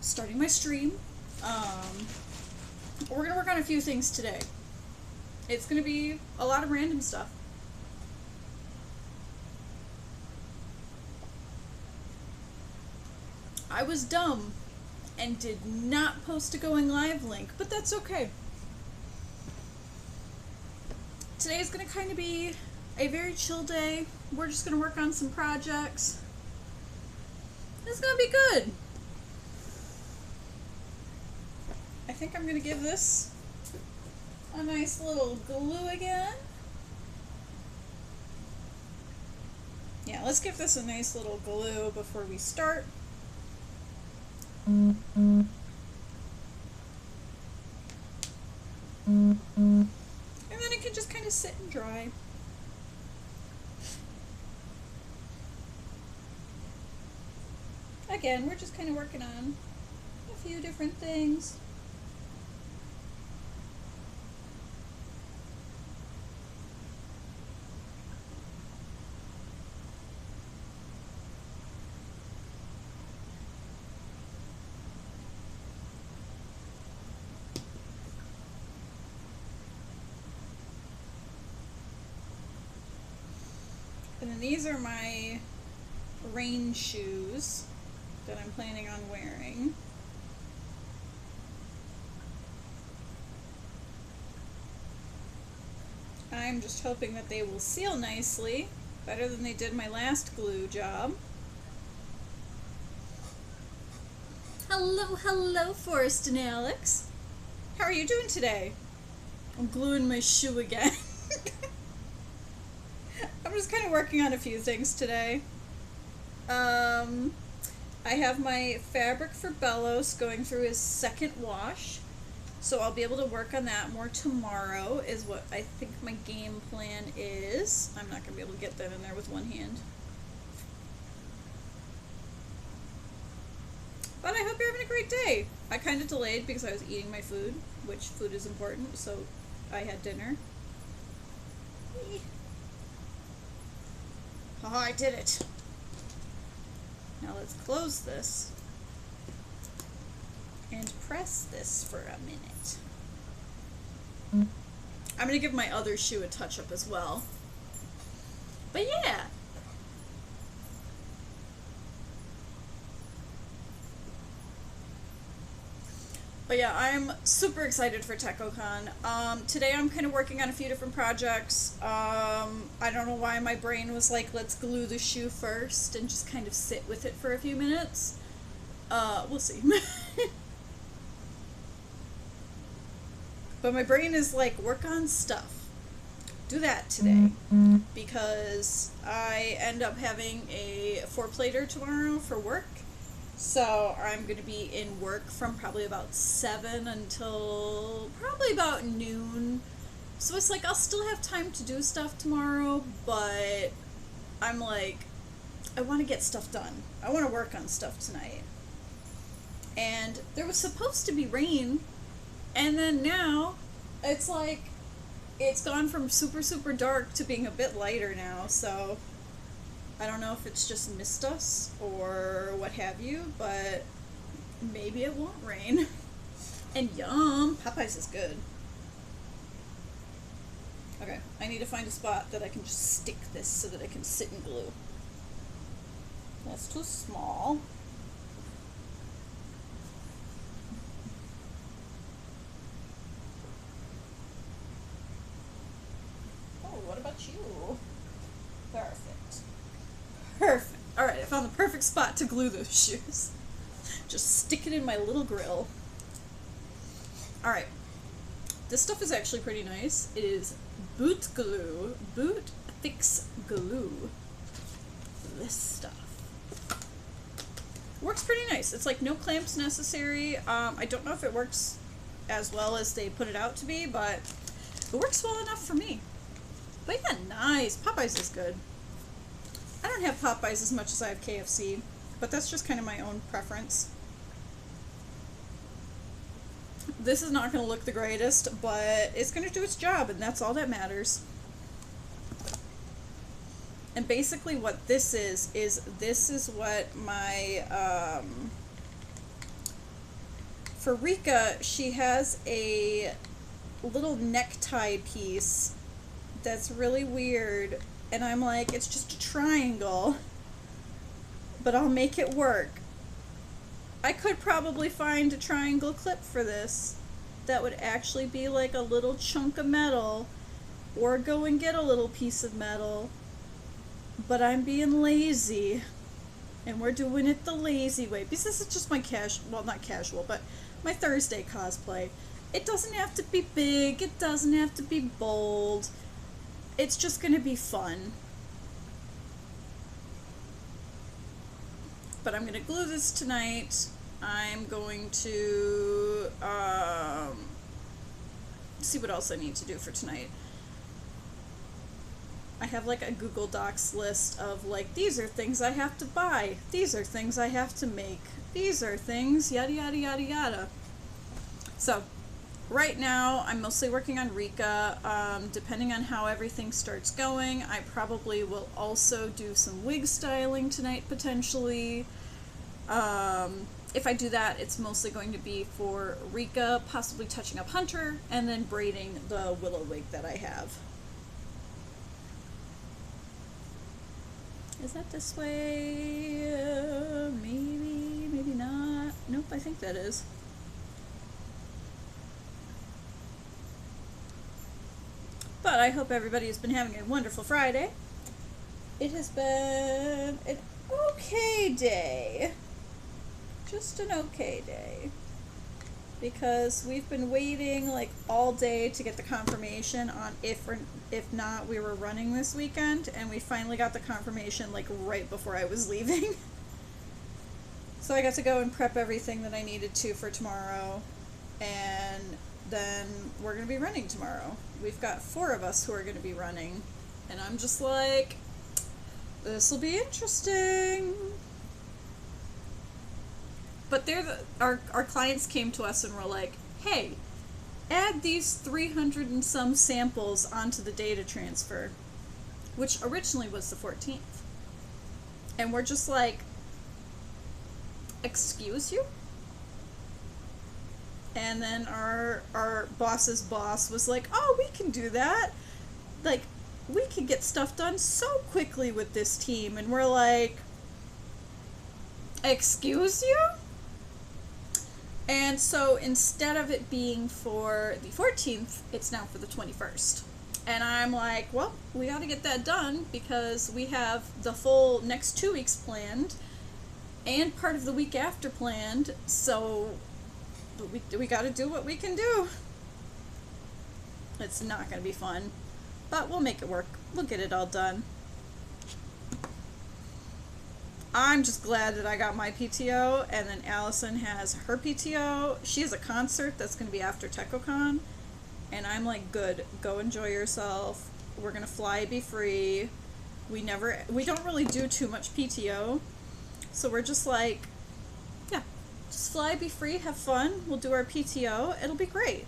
starting my stream. We're gonna work on a few things today. It's gonna be a lot of random stuff. I was dumb and did not post a going live link, but that's okay. Today is gonna kind of be a very chill day. We're just gonna work on some projects. It's gonna be good. I think I'm gonna give this a nice little glue again. Yeah, let's give this a nice little glue before we start. And then it can just kind of sit and dry. Again, we're just kind of working on a few different things. And then these are my rain shoes that I'm planning on wearing. I'm just hoping that they will seal nicely, better than they did my last glue job. Hello, Forrest and Alex. How are you doing today? I'm gluing my shoe again. I'm just kind of working on a few things today. I have my fabric for Bellows going through his second wash, so I'll be able to work on that more tomorrow is what I think my game plan is. I'm not going to be able to get that in there with one hand. But I hope you're having a great day. I kind of delayed because I was eating my food, which food is important, so I had dinner. Oh, I did it. Now let's close this and press this for a minute. I'm going to give my other shoe a touch-up as well. But yeah. But yeah, I'm super excited for tekkocon. Today I'm kind of working on a few different projects. I don't know why my brain was like, let's glue the shoe first and just kind of sit with it for a few minutes. We'll see. But my brain is like, work on stuff. Do that today. Because I end up having a 4-plater tomorrow for work. So I'm going to be in work from probably about 7 until probably about noon. So it's like I'll still have time to do stuff tomorrow, but I'm like, I want to get stuff done. I want to work on stuff tonight. And there was supposed to be rain, and then now it's like it's gone from super, super dark to being a bit lighter now, so I don't know if it's just missed us or what have you, but maybe it won't rain. And yum! Popeyes is good. Okay, I need to find a spot that I can just stick this so that I can sit and glue. That's too small. Oh, what about you? Perfect. Perfect. Alright, I found the perfect spot to glue those shoes. Just stick it in my little grill. Alright. This stuff is actually pretty nice. It is boot glue. Boot fix glue. This stuff. Works pretty nice. It's like no clamps necessary. I don't know if it works as well as they put it out to be, but it works well enough for me. But yeah, nice. Popeyes is good. I don't have Popeyes as much as I have KFC, but that's just kind of my own preference. This is not going to look the greatest, but it's going to do its job, and that's all that matters. And basically what this is this is what my for Rika, she has a little necktie piece that's really weird, and I'm like, it's just a triangle, but I'll make it work. I could probably find a triangle clip for this that would actually be like a little chunk of metal, or go and get a little piece of metal, but I'm being lazy, and we're doing it the lazy way, because this is just my well, not casual, but my Thursday cosplay. It doesn't have to be big, it doesn't have to be bold, it's just gonna be fun. But I'm gonna glue this tonight. I'm going to see what else I need to do for tonight. I have like a Google Docs list of like, these are things I have to buy, these are things I have to make, these are things, yada yada yada yada. So right now I'm mostly working on Rika. Depending on how everything starts going, I probably will also do some wig styling tonight potentially. If I do that, it's mostly going to be for Rika, possibly touching up Hunter, and then braiding the willow wig that I have. Is that this way? Maybe, maybe not. Nope, I think that is. But I hope everybody has been having a wonderful Friday. It has been an okay day. Just an okay day. Because we've been waiting like all day to get the confirmation on if not we were running this weekend, and we finally got the confirmation like right before I was leaving. So I got to go and prep everything that I needed to for tomorrow, and then we're going to be running tomorrow. We've got 4 of us who are going to be running, and I'm just like, this will be interesting. But our clients came to us and were like, hey, add these 300 and some samples onto the data transfer, which originally was the 14th. And we're just like, excuse you? And then our boss's boss was like, oh, we can do that. Like, we can get stuff done so quickly with this team. And we're like, excuse you? And so instead of it being for the 14th, it's now for the 21st. And I'm like, well, we got to get that done because we have the full next 2 weeks planned and part of the week after planned. So we got to do what we can do. It's not going to be fun, but we'll make it work. We'll get it all done. I'm just glad that I got my PTO, and then Allison has her PTO. She has a concert that's going to be after tekkocon, and I'm like, good, go enjoy yourself. We're going to fly, be free. We don't really do too much PTO, so we're just like, yeah, just fly, be free, have fun. We'll do our PTO. It'll be great.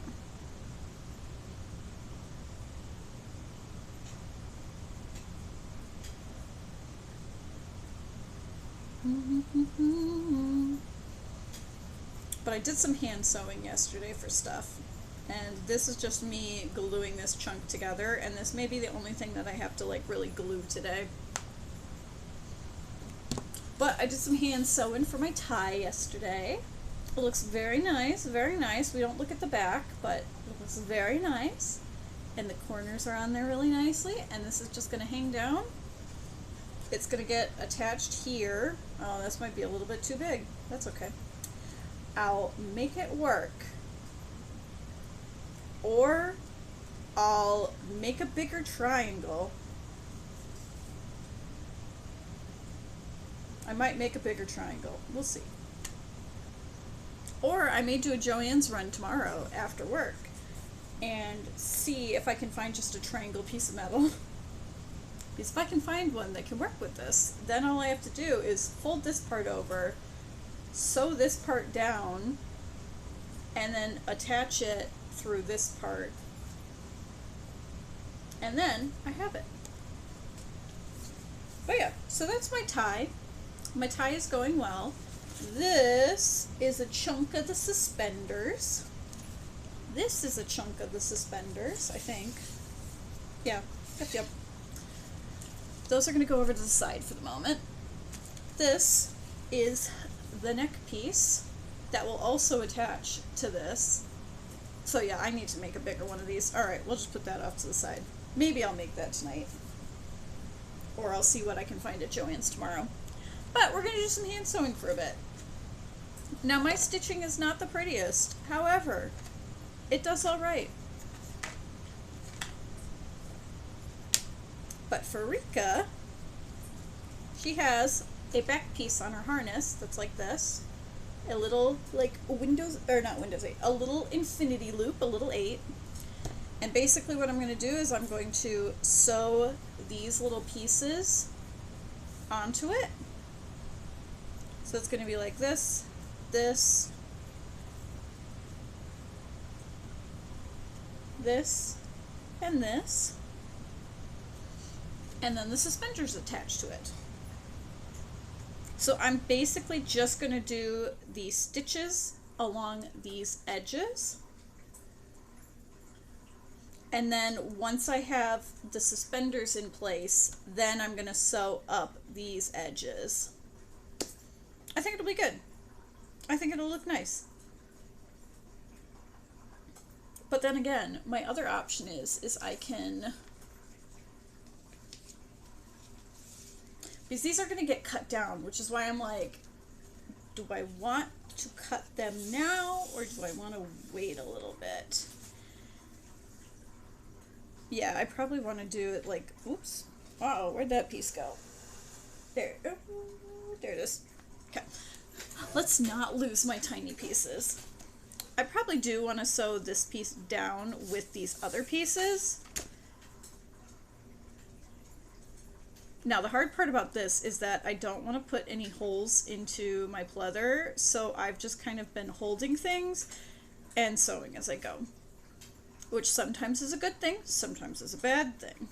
But I did some hand sewing yesterday for stuff, and this is just me gluing this chunk together, and this may be the only thing that I have to like really glue today. But I did some hand sewing for my tie yesterday. It looks very nice, very nice. We don't look at the back, but it looks very nice, and the corners are on there really nicely, and this is just going to hang down. It's going to get attached here. Oh, this might be a little bit too big. That's okay. I'll make it work. Or I'll make a bigger triangle. I might make a bigger triangle. We'll see. Or I may do a Joann's run tomorrow after work and see if I can find just a triangle piece of metal. Because if I can find one that can work with this, then all I have to do is fold this part over, sew this part down, and then attach it through this part. And then I have it. But yeah, so that's my tie. My tie is going well. This is a chunk of the suspenders. This is a chunk of the suspenders, I think. Yeah, yep. Those are going to go over to the side for the moment. This is the neck piece that will also attach to this. So yeah, I need to make a bigger one of these. Alright, we'll just put that off to the side. Maybe I'll make that tonight. Or I'll see what I can find at Joann's tomorrow. But we're going to do some hand sewing for a bit. Now my stitching is not the prettiest. However, it does alright. But for Rika, she has a back piece on her harness that's like this. A little, like, a little infinity loop, a little 8. And basically what I'm going to do is I'm going to sew these little pieces onto it. So it's going to be like this, this, this, and this. And then the suspenders attached to it. So I'm basically just going to do the stitches along these edges. And then once I have the suspenders in place, then I'm going to sew up these edges. I think it'll be good. I think it'll look nice. But then again, my other option is I can... Because these are going to get cut down, which is why I'm like, do I want to cut them now or do I want to wait a little bit? Yeah, I probably want to do it like, oops, uh-oh, where'd that piece go? There, there it is. Okay, let's not lose my tiny pieces. I probably do want to sew this piece down with these other pieces. Now, the hard part about this is that I don't want to put any holes into my pleather, so I've just kind of been holding things and sewing as I go. Which sometimes is a good thing, sometimes is a bad thing.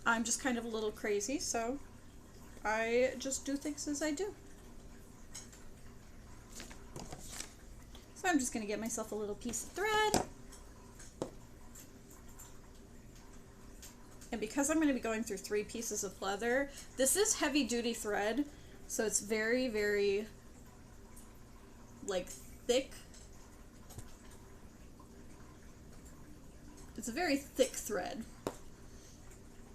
I'm just kind of a little crazy, so I just do things as I do. So I'm just going to get myself a little piece of thread. And because I'm going to be going through 3 pieces of pleather, this is heavy duty thread, so it's very, very, like, thick. It's a very thick thread.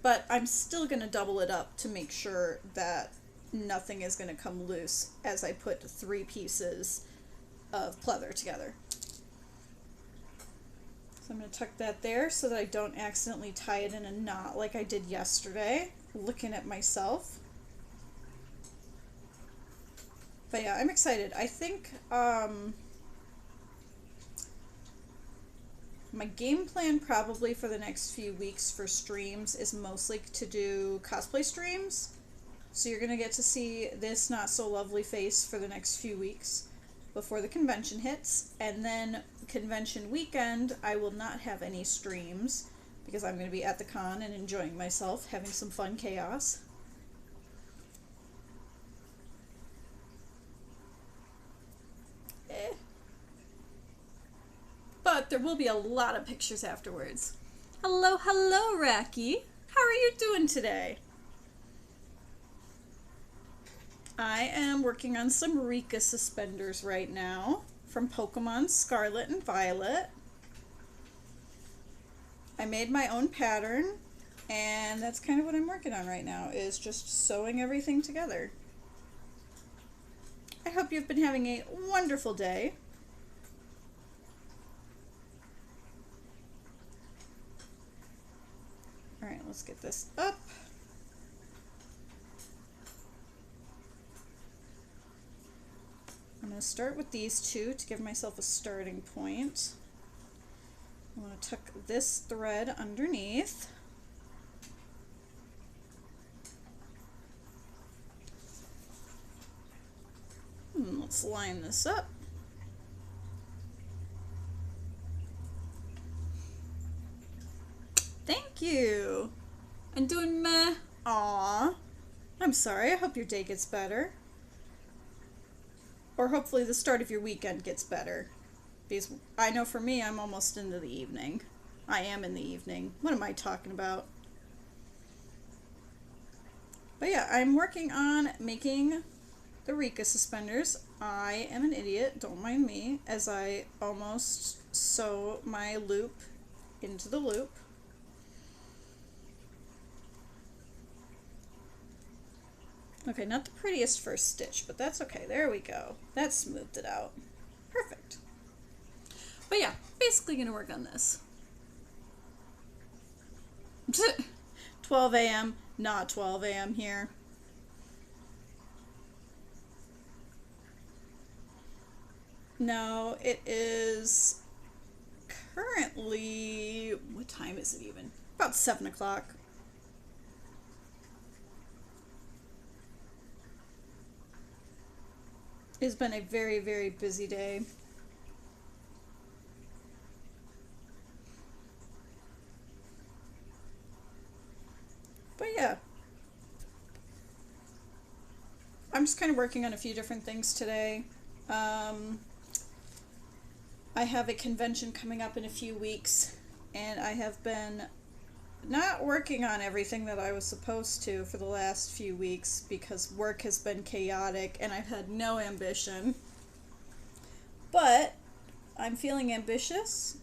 But I'm still going to double it up to make sure that nothing is going to come loose as I put 3 pieces of pleather together. So I'm going to tuck that there so that I don't accidentally tie it in a knot like I did yesterday, looking at myself. But yeah, I'm excited. I think my game plan probably for the next few weeks for streams is mostly to do cosplay streams. So you're going to get to see this not so lovely face for the next few weeks before the convention hits, and then convention weekend I will not have any streams because I'm going to be at the con and enjoying myself, having some fun chaos. But there will be a lot of pictures afterwards. Hello, hello, Racky. How are you doing today? I am working on some Rika suspenders right now from Pokemon Scarlet and Violet. I made my own pattern, and that's kind of what I'm working on right now, is just sewing everything together. I hope you've been having a wonderful day. Alright, let's get this up. I'm going to start with these 2 to give myself a starting point. I want to tuck this thread underneath. And let's line this up. Thank I'm doing meh. Aw. I'm sorry. I hope your day gets better. Or hopefully the start of your weekend gets better. Because I know for me, I'm almost into the evening. I am in the evening. What am I talking about? But yeah, I'm working on making the Rika suspenders. I am an idiot, don't mind me, as I almost sew my loop into the loop. Okay, not the prettiest first stitch, but that's okay. There we go. That smoothed it out. Perfect. But yeah, basically gonna work on this. 12 a.m., not 12 a.m. here. No, it is currently, what time is it even? About 7 o'clock. It's been a very, very busy day. But yeah, I'm just kind of working on a few different things today. I have a convention coming up in a few weeks, and I have been not working on everything that I was supposed to for the last few weeks because work has been chaotic and I've had no ambition. But I'm feeling ambitious,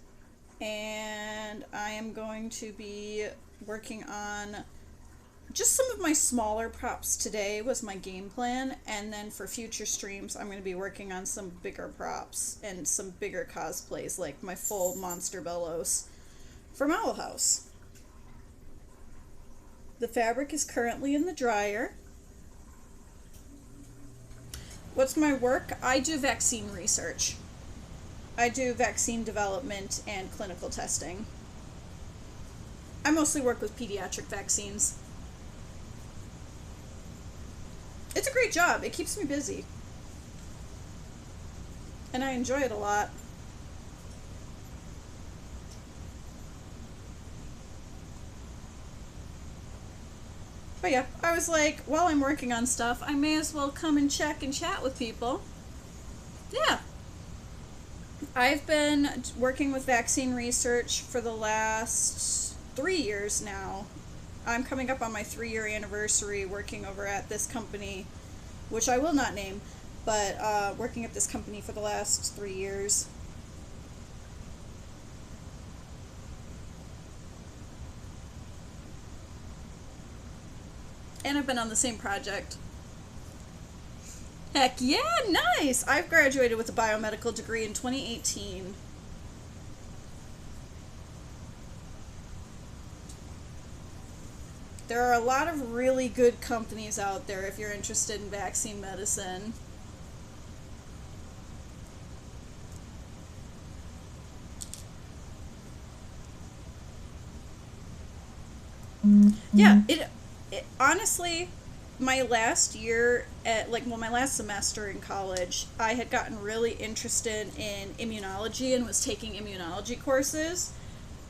and I am going to be working on just some of my smaller props today was my game plan, and then for future streams I'm going to be working on some bigger props and some bigger cosplays, like my full Monster Bellows from Owl House. The fabric is currently in the dryer. What's my work? I do vaccine research. I do vaccine development and clinical testing. I mostly work with pediatric vaccines. It's a great job. It keeps me busy. And I enjoy it a lot. But yeah, I was like, while I'm working on stuff, I may as well come and check and chat with people. Yeah. I've been working with vaccine research for the last 3 years now. I'm coming up on my 3-year anniversary working over at this company, which I will not name, but working at this company for the last 3 years. And I've been on the same project. Heck yeah, nice! I've graduated with a biomedical degree in 2018. There are a lot of really good companies out there if you're interested in vaccine medicine. Yeah, it honestly, my last year at my last semester in college, I had gotten really interested in immunology and was taking immunology courses,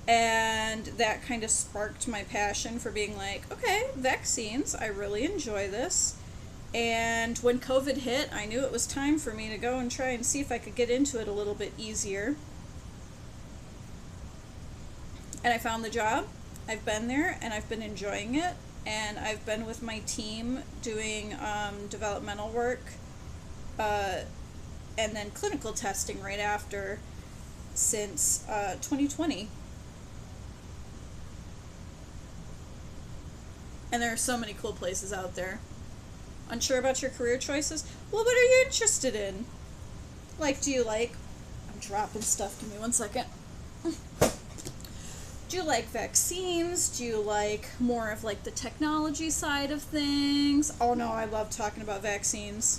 and that kind of sparked my passion for being like, okay, vaccines, I really enjoy this. And when COVID hit, I knew it was time for me to go and try and see if I could get into it a little bit easier. And I found the job. I've been there and I've been enjoying it, and I've been with my team doing developmental work and then clinical testing right after since 2020. And there are so many cool places out there. Unsure about your career choices? Well, what are you interested in? Like, do you like... I'm dropping stuff. Give me 1 second. Do you like vaccines? Do you like more of like the technology side of things? Oh no, I love talking about vaccines.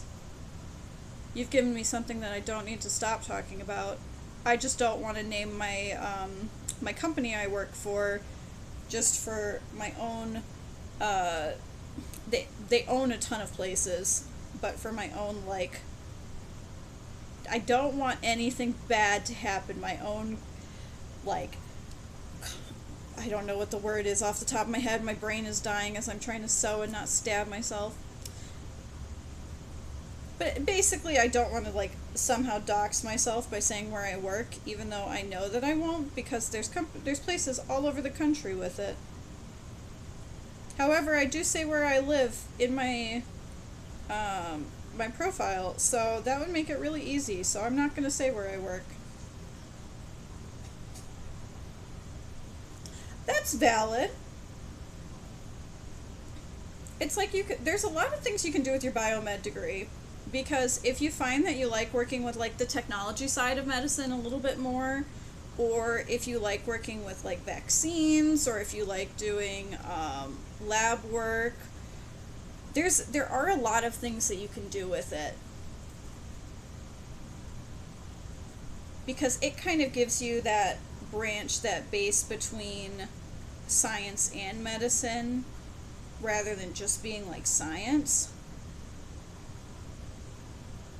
You've given me something that I don't need to stop talking about. I just don't want to name my my company I work for just for my own. They own a ton of places, but for my own, like, I don't want anything bad to happen. My own, like, I don't know what the word is off the top of my head. My brain is dying as I'm trying to sew and not stab myself. But basically, I don't want to like somehow dox myself by saying where I work, even though I know that I won't, because there's places all over the country with it. However, I do say where I live in my my profile, so that would make it really easy. So I'm not going to say where I work. That's valid. It's like there's a lot of things you can do with your biomed degree, because if you find that you like working with like the technology side of medicine a little bit more, or if you like working with like vaccines, or if you like doing lab work, there are a lot of things that you can do with it, because it kind of gives you that branch, that base between science and medicine, rather than just being like science.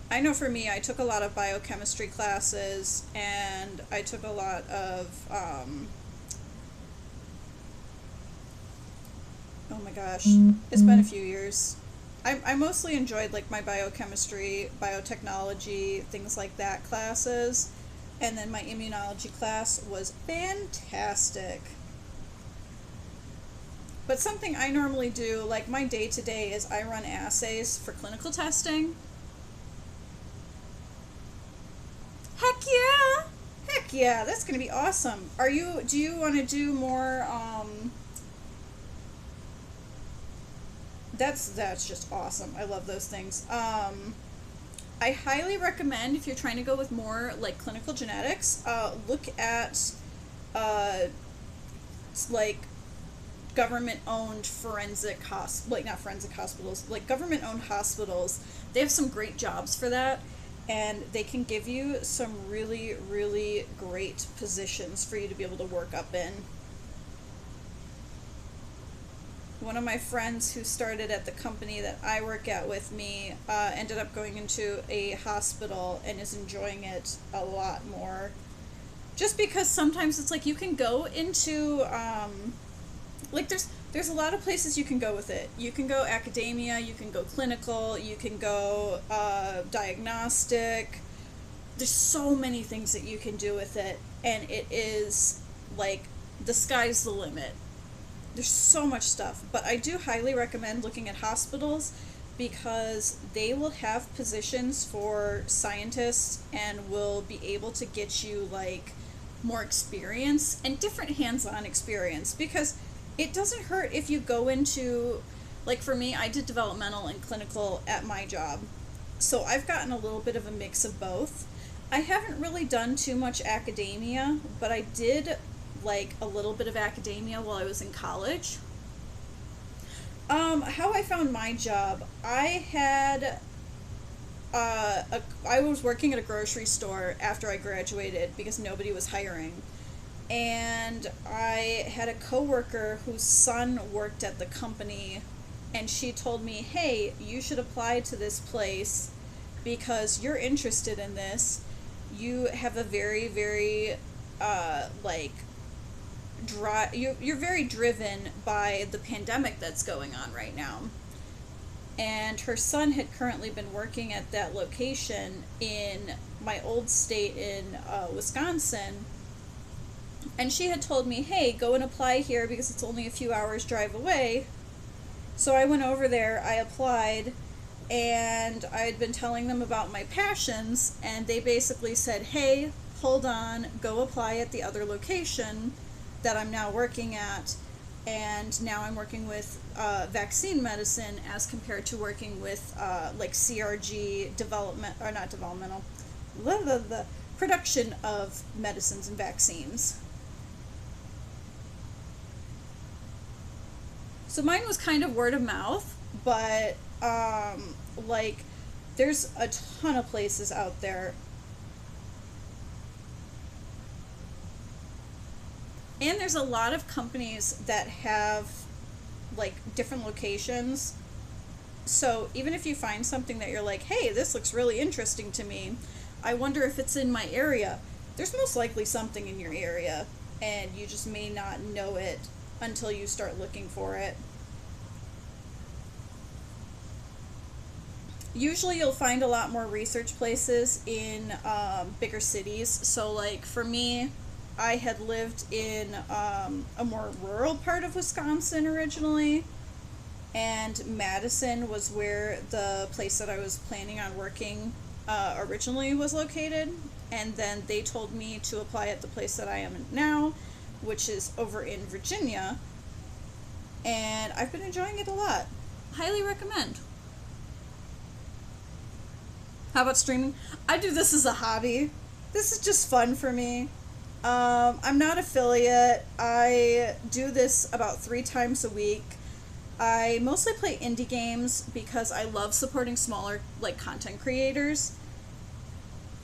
I know for me, I took a lot of biochemistry classes, and I took a lot of, oh my gosh, it's been a few years. I mostly enjoyed like my biochemistry, biotechnology, things like that classes, and then my immunology class was fantastic. But something I normally do, like my day-to-day, is I run assays for clinical testing. Heck yeah! Heck yeah, that's gonna be awesome. Do you want to do more, that's just awesome. I love those things. I highly recommend, if you're trying to go with more like clinical genetics, look at like government-owned government-owned hospitals. They have some great jobs for that, and they can give you some really, really great positions for you to be able to work up in. One of my friends who started at the company that I work at with me ended up going into a hospital and is enjoying it a lot more. Just because sometimes it's like you can go into, like there's a lot of places you can go with it. You can go academia, you can go clinical, you can go diagnostic. There's so many things that you can do with it, and it is like the sky's the limit. There's so much stuff, but I do highly recommend looking at hospitals, because they will have positions for scientists and will be able to get you like more experience and different hands-on experience, because it doesn't hurt if you go into, like for me, I did developmental and clinical at my job, so I've gotten a little bit of a mix of both. I haven't really done too much academia, but I did like a little bit of academia while I was in college. How I found my job, I was working at a grocery store after I graduated because nobody was hiring. And I had a coworker whose son worked at the company, and she told me, hey, you should apply to this place because you're interested in this. You have a very, very, you're very driven by the pandemic that's going on right now. And her son had currently been working at that location in my old state in Wisconsin. And she had told me, hey, go and apply here because it's only a few hours drive away. So I went over there, I applied, and I had been telling them about my passions, and they basically said, hey, hold on, go apply at the other location that I'm now working at, and now I'm working with vaccine medicine as compared to working with like CRG development, or not developmental, the production of medicines and vaccines. So mine was kind of word of mouth, but like there's a ton of places out there. And there's a lot of companies that have like different locations. So even if you find something that you're like, hey, this looks really interesting to me, I wonder if it's in my area, there's most likely something in your area. and you just may not know it until you start looking for it. Usually you'll find a lot more research places in bigger cities. So like for me, I had lived in a more rural part of Wisconsin originally, and Madison was where the place that I was planning on working originally was located. And then they told me to apply at the place that I am in now, which is over in Virginia. And I've been enjoying it a lot. Highly recommend. How about streaming? I do this as a hobby. This is just fun for me. I'm not affiliate. I do this about 3 times a week. I mostly play indie games because I love supporting smaller like content creators.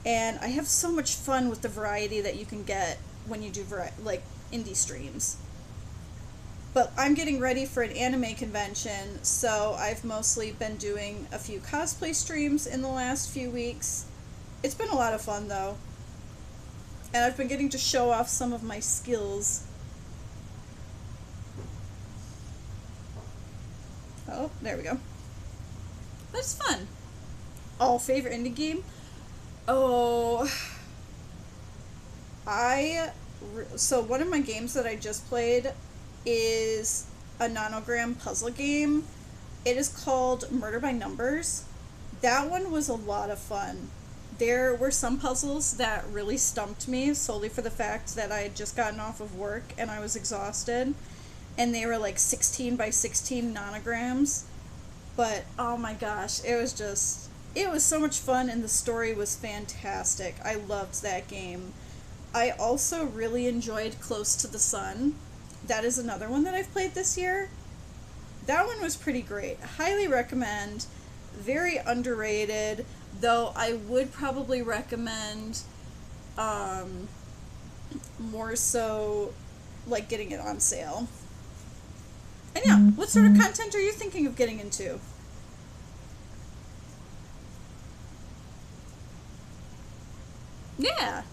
And I have so much fun with the variety that you can get when you do like indie streams. But I'm getting ready for an anime convention, so I've mostly been doing a few cosplay streams in the last few weeks. It's been a lot of fun though. And I've been getting to show off some of my skills. Oh, there we go. But it's fun. Oh, favorite indie game? Oh, so one of my games that I just played is a nonogram puzzle game. It is called Murder by Numbers. That one was a lot of fun. There were some puzzles that really stumped me solely for the fact that I had just gotten off of work and I was exhausted. And they were like 16 by 16 nonograms. But oh my gosh, it was so much fun and the story was fantastic. I loved that game. I also really enjoyed Close to the Sun. That is another one that I've played this year. That one was pretty great. Highly recommend. Very underrated, though I would probably recommend more so like getting it on sale. And yeah, what sort of content are you thinking of getting into? Yeah.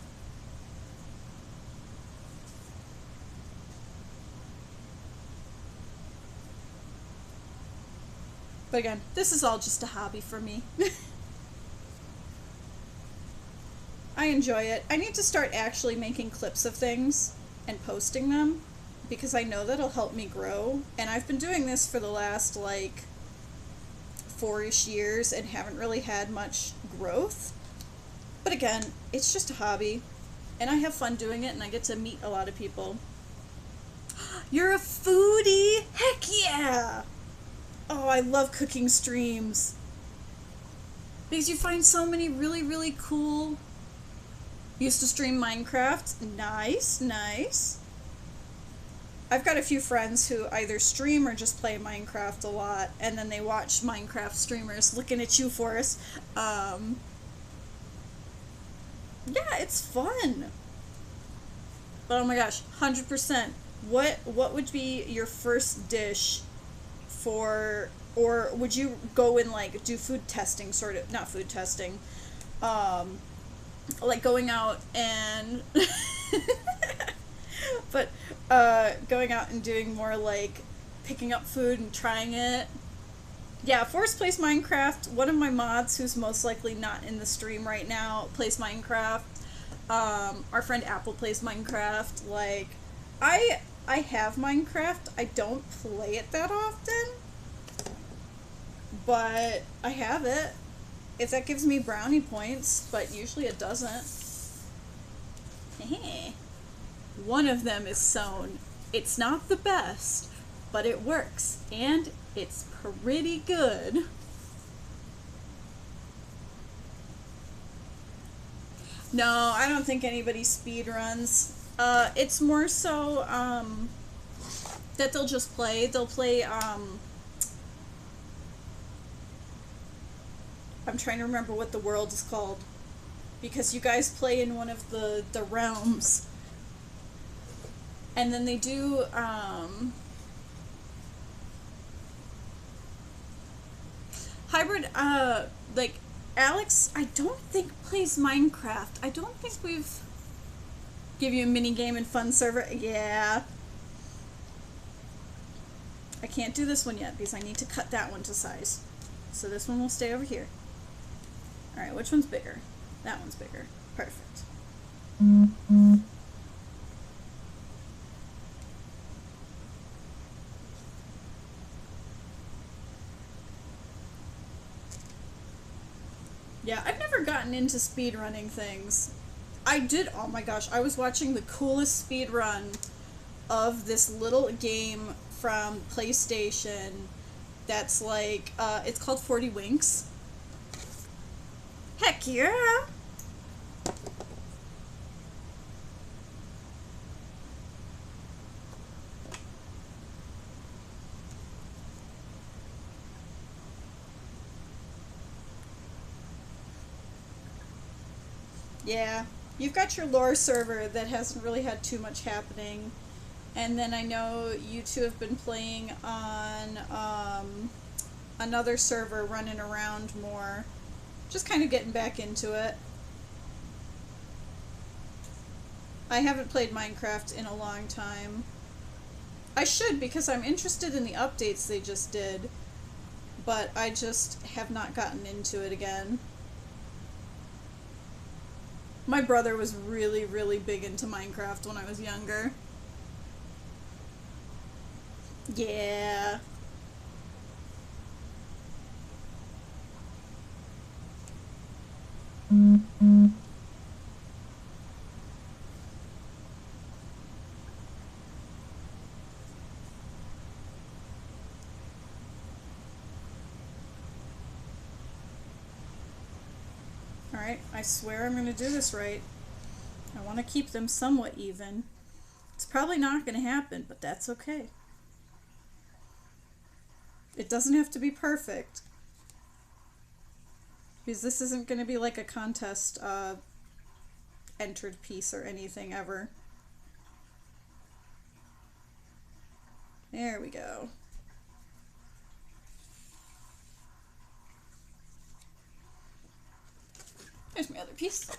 But again, this is all just a hobby for me. I enjoy it. I need to start actually making clips of things and posting them because I know that'll help me grow. And I've been doing this for the last like 4-ish years and haven't really had much growth. But again, it's just a hobby and I have fun doing it and I get to meet a lot of people. You're a foodie? Heck yeah! Oh, I love cooking streams. Because you find so many really, really cool... Used to stream Minecraft. Nice, nice. I've got a few friends who either stream or just play Minecraft a lot, and then they watch Minecraft streamers looking at you, Forrest. Yeah, it's fun. But oh my gosh, 100%. What would be your first dish for, or would you go and like do food testing, sort of, not food testing, like going out and but going out and doing more like picking up food and trying it. Yeah, Forrest plays Minecraft. One of my mods, who's most likely not in the stream right now, plays Minecraft. Our friend Apple plays Minecraft. Like, I have Minecraft. I don't play it that often, but I have it. If that gives me brownie points, but usually it doesn't. One of them is sewn. It's not the best, but it works, and it's pretty good. No, I don't think anybody speedruns. It's more so, that they'll just play. They'll play, I'm trying to remember what the world is called. Because you guys play in one of the realms. And then they do, hybrid, like, Alex, I don't think plays Minecraft. I don't think we've... Give you a mini game and fun server. Yeah. I can't do this one yet because I need to cut that one to size. So this one will stay over here. Alright, which one's bigger? That one's bigger. Perfect. Yeah, I've never gotten into speedrunning things. I did, oh my gosh, I was watching the coolest speedrun of this little game from PlayStation that's like, it's called 40 Winks. Heck yeah! Yeah, you've got your lore server that hasn't really had too much happening. And then I know you two have been playing on another server, running around more. Just kind of getting back into it. I haven't played Minecraft in a long time. I should, because I'm interested in the updates they just did. But I just have not gotten into it again. My brother was really, really big into Minecraft when I was younger. Yeah. Alright, I swear I'm going to do this right. I want to keep them somewhat even. It's probably not going to happen, but that's okay. It doesn't have to be perfect. Because this isn't going to be like a contest entered piece or anything ever. There we go. There's my other piece.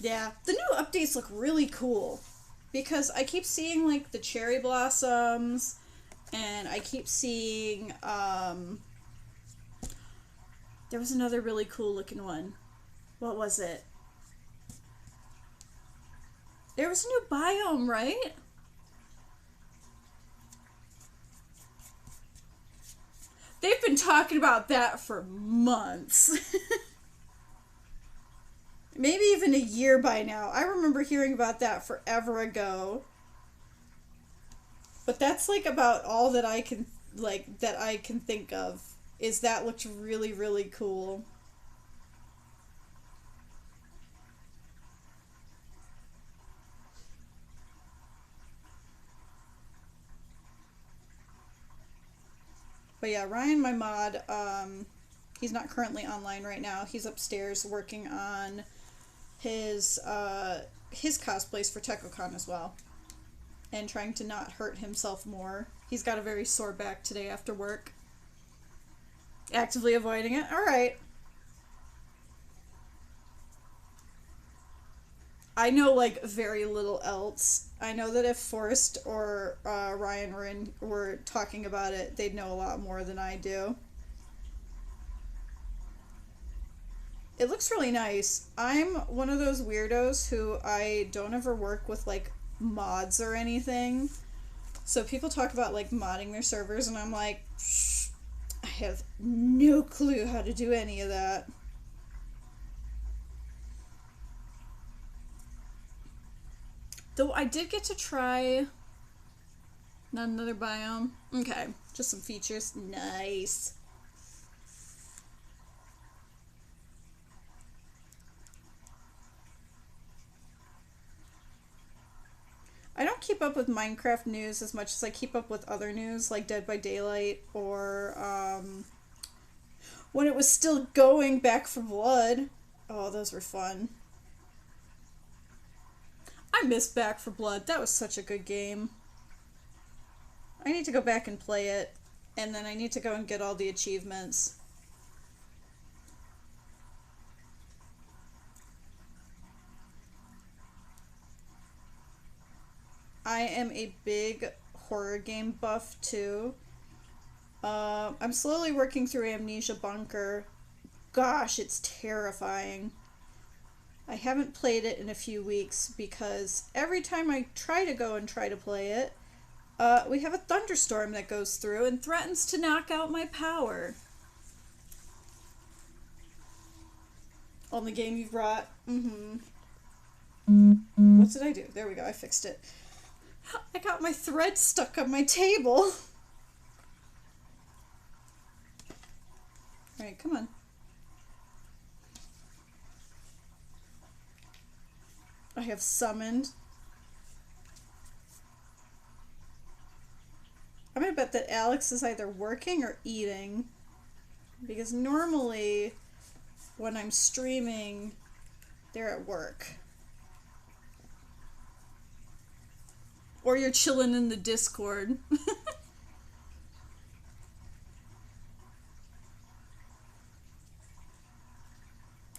Yeah, the new updates look really cool. Because I keep seeing like the cherry blossoms, and I keep seeing, there was another really cool looking one. What was it? There was a new biome, right? They've been talking about that for months. Maybe even a year by now. I remember hearing about that forever ago. But that's like about all that I can think of. Is that looked really, really cool. But yeah, Ryan, my mod, he's not currently online right now. He's upstairs working on his cosplays for tekkocon as well. And trying to not hurt himself more. He's got a very sore back today after work. Actively avoiding it. Alright. I know like very little else. I know that if Forrest or Ryan were talking about it, they'd know a lot more than I do. It looks really nice. I'm one of those weirdos who I don't ever work with like mods or anything. So people talk about like modding their servers and I'm like, I have no clue how to do any of that. Though I did get to try... Not another biome? Okay, just some features. Nice. I don't keep up with Minecraft news as much as I keep up with other news, like Dead by Daylight, or when it was still going, Back for Blood. Oh, those were fun. I miss Back for Blood. That was such a good game. I need to go back and play it, and then I need to go and get all the achievements. I am a big horror game buff too. I'm slowly working through Amnesia Bunker. Gosh, it's terrifying. I haven't played it in a few weeks because every time I try to go and try to play it, we have a thunderstorm that goes through and threatens to knock out my power. On the game you've brought? Mm-hmm. What did I do? There we go, I fixed it. I got my thread stuck on my table. Alright, come on. I have summoned. I'm gonna bet that Alex is either working or eating. Because normally, when I'm streaming, they're at work. Or you're chilling in the Discord.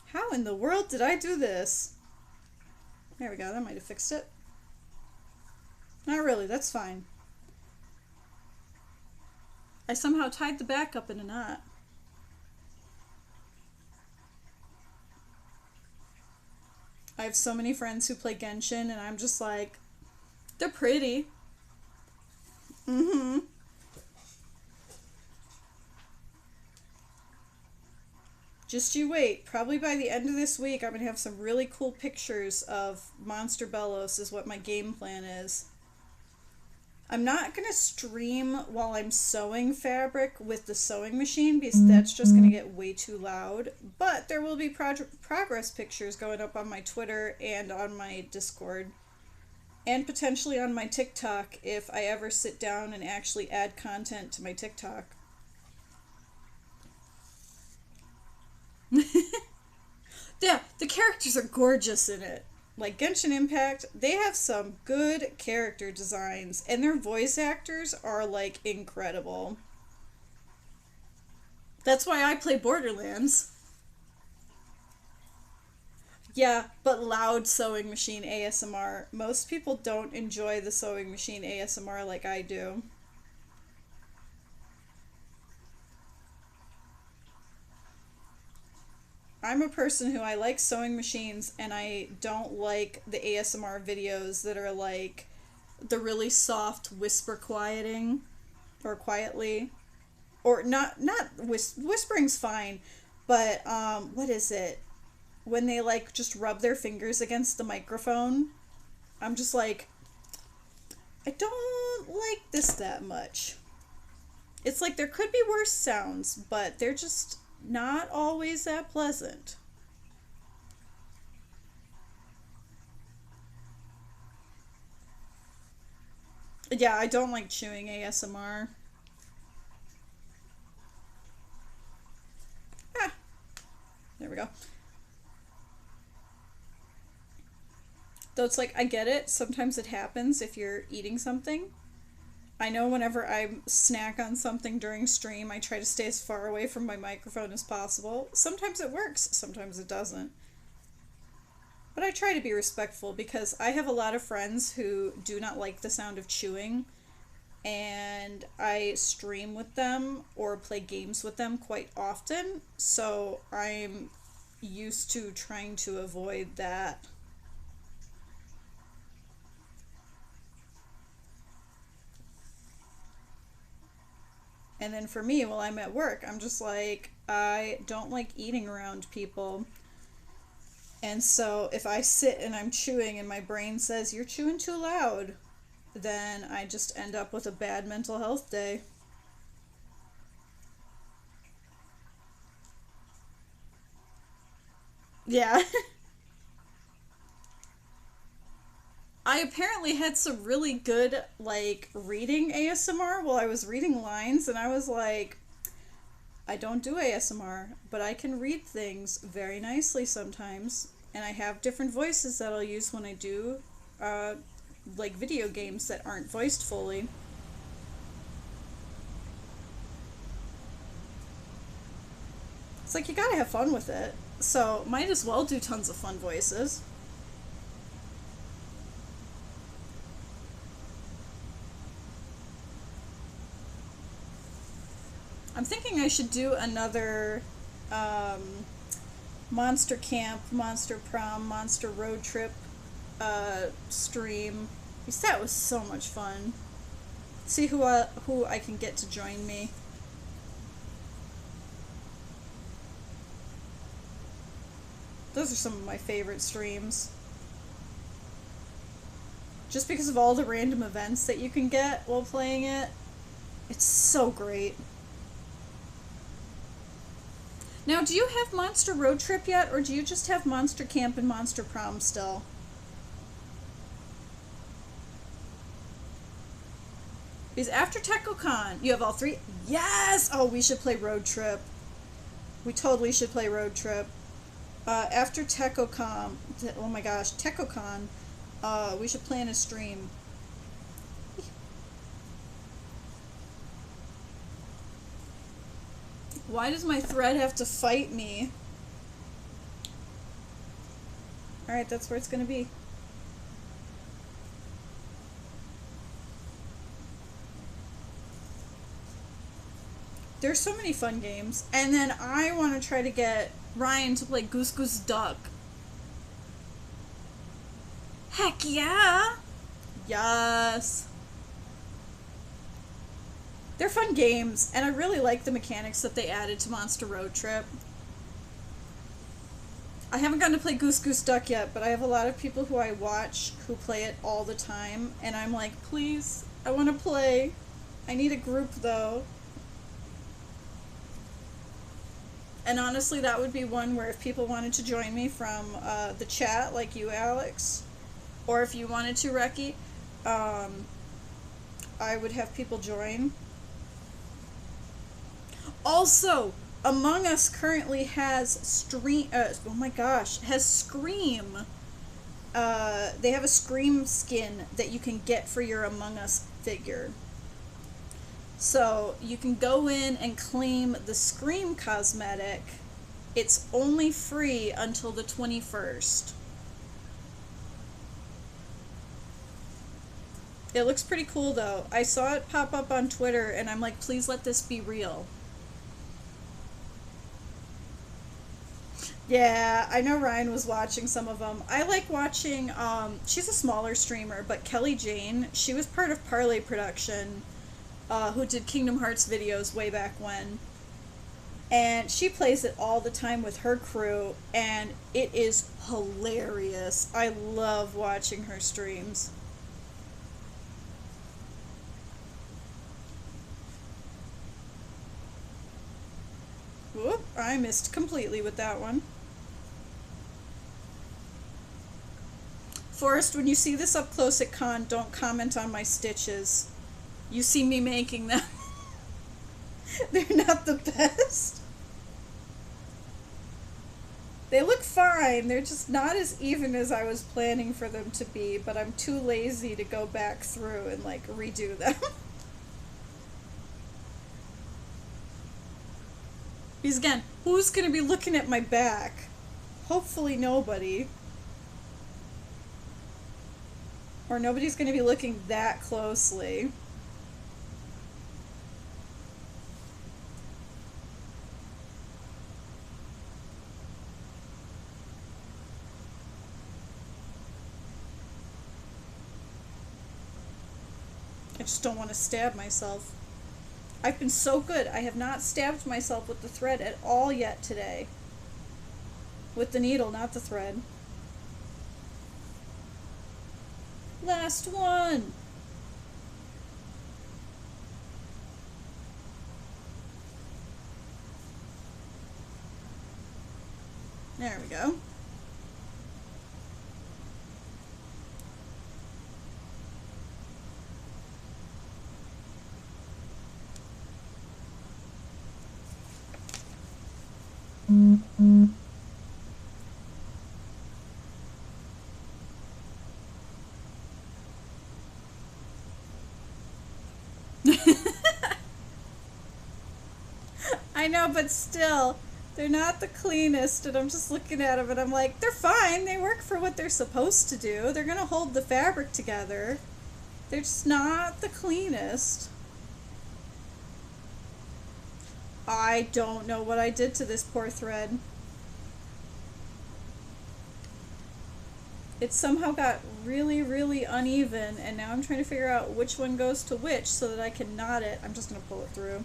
How in the world did I do this? There we go, that might have fixed it. Not really, that's fine. I somehow tied the back up in a knot. I have so many friends who play Genshin and I'm just like, they're pretty. Mm-hmm. Just you wait. Probably by the end of this week, I'm going to have some really cool pictures of Monster Bellows is what my game plan is. I'm not going to stream while I'm sewing fabric with the sewing machine because that's just going to get way too loud. But there will be progress pictures going up on my Twitter and on my Discord. And potentially on my TikTok if I ever sit down and actually add content to my TikTok. Yeah, the characters are gorgeous in it. Like Genshin Impact, they have some good character designs, and their voice actors are like incredible. That's why I play Borderlands. Yeah, but loud sewing machine ASMR. Most people don't enjoy the sewing machine ASMR like I do. I'm a person who I like sewing machines and I don't like the ASMR videos that are like the really soft whisper quieting or quietly or not whispering's fine, but what is it? When they like just rub their fingers against the microphone. I'm just like, I don't like this that much. It's like there could be worse sounds, but they're just not always that pleasant. Yeah, I don't like chewing ASMR. Ah, there we go. Though it's like, I get it, sometimes it happens if you're eating something. I know whenever I snack on something during stream, I try to stay as far away from my microphone as possible. Sometimes it works, sometimes it doesn't. But I try to be respectful because I have a lot of friends who do not like the sound of chewing, and I stream with them or play games with them quite often, so I'm used to trying to avoid that. And then for me, while I'm at work, I'm just like, I don't like eating around people. And so if I sit and I'm chewing and my brain says, you're chewing too loud, then I just end up with a bad mental health day. Yeah. I apparently had some really good, like, reading ASMR while I was reading lines, and I was like, I don't do ASMR, but I can read things very nicely sometimes, and I have different voices that I'll use when I do, like, video games that aren't voiced fully. It's like, you gotta have fun with it, so might as well do tons of fun voices. I'm thinking I should do another Monster Camp, Monster Prom, Monster Road Trip stream. Because that was so much fun. See who I can get to join me. Those are some of my favorite streams. Just because of all the random events that you can get while playing it. It's so great. Now, do you have Monster Road Trip yet, or do you just have Monster Camp and Monster Prom still? Because after tekkocon, you have all three? Yes! Oh, we should play Road Trip. We totally should play Road Trip. After tekkocon, oh my gosh, tekkocon, we should plan a stream. Why does my thread have to fight me? Alright, that's where it's gonna be. There's so many fun games. And then I want to try to get Ryan to play Goose Goose Duck. Heck yeah! Yes! They're fun games, and I really like the mechanics that they added to Monster Road Trip. I haven't gotten to play Goose Goose Duck yet, but I have a lot of people who I watch who play it all the time, and I'm like, please, I want to play. I need a group, though. And honestly, that would be one where if people wanted to join me from the chat, like you, Alex, or if you wanted to, Reki, I would have people join. Also, Among Us currently has oh my gosh, has Scream. They have a Scream skin that you can get for your Among Us figure. So you can go in and claim the Scream cosmetic. It's only free until the 21st. It looks pretty cool though. I saw it pop up on Twitter and I'm like, please let this be real. Yeah, I know Ryan was watching some of them. I like watching, she's a smaller streamer, but Kelly Jane, she was part of Parlay Production, who did Kingdom Hearts videos way back when. And she plays it all the time with her crew, and it is hilarious. I love watching her streams. Whoop, I missed completely with that one. Forrest, when you see this up close at con, don't comment on my stitches. You see me making them. They're not the best. They look fine. They're just not as even as I was planning for them to be, but I'm too lazy to go back through and like redo them. Because again, who's going to be looking at my back? Hopefully nobody. Or nobody's going to be looking that closely. I just don't want to stab myself. I've been so good. I have not stabbed myself with the thread at all yet today. With the needle, not the thread. Last one! There we go. I know, but still, they're not the cleanest, and I'm just looking at them and I'm like, they're fine, they work for what they're supposed to do. They're gonna hold the fabric together. They're just not the cleanest. I don't know what I did to this poor thread. It somehow got really, really uneven, and now I'm trying to figure out which one goes to which so that I can knot it. I'm just going to pull it through.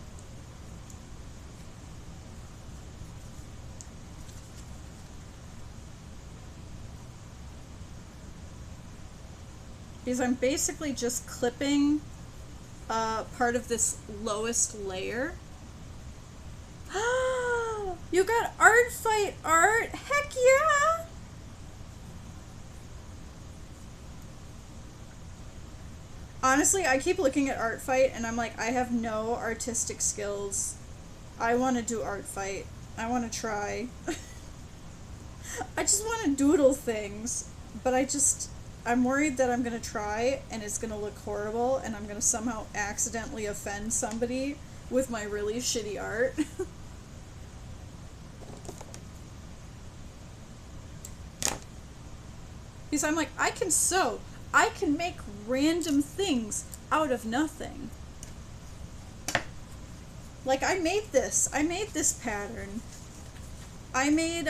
Because I'm basically just clipping part of this lowest layer. You got art fight art? Heck yeah! Honestly, I keep looking at art fight and I'm like, I have no artistic skills. I want to do art fight. I want to try. I just want to doodle things, but I'm worried that I'm going to try and it's going to look horrible and I'm going to somehow accidentally offend somebody with my really shitty art. Because I'm like, I can sew. I can make random things out of nothing. Like, I made this pattern. I made,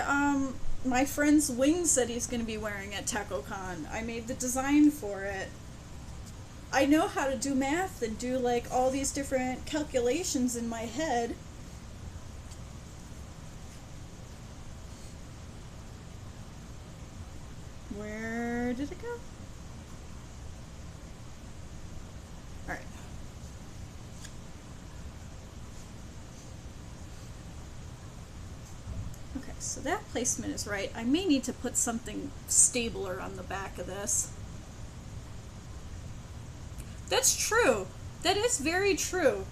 my friend's wings that he's going to be wearing at tekkocon. I made the design for it. I know how to do math and do, like, all these different calculations in my head. Where did it go? Alright. Okay, so that placement is right. I may need to put something stabler on the back of this. That's true. That is very true.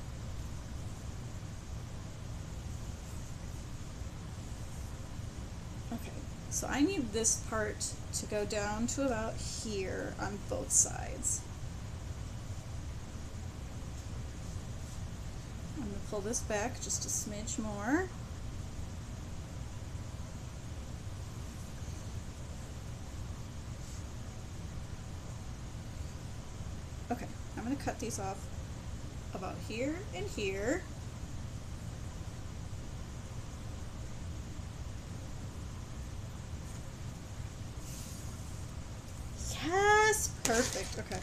Okay, so I need this part to go down to about here on both sides. I'm going to pull this back just a smidge more. Okay, I'm going to cut these off about here and here. Yes, perfect. Okay.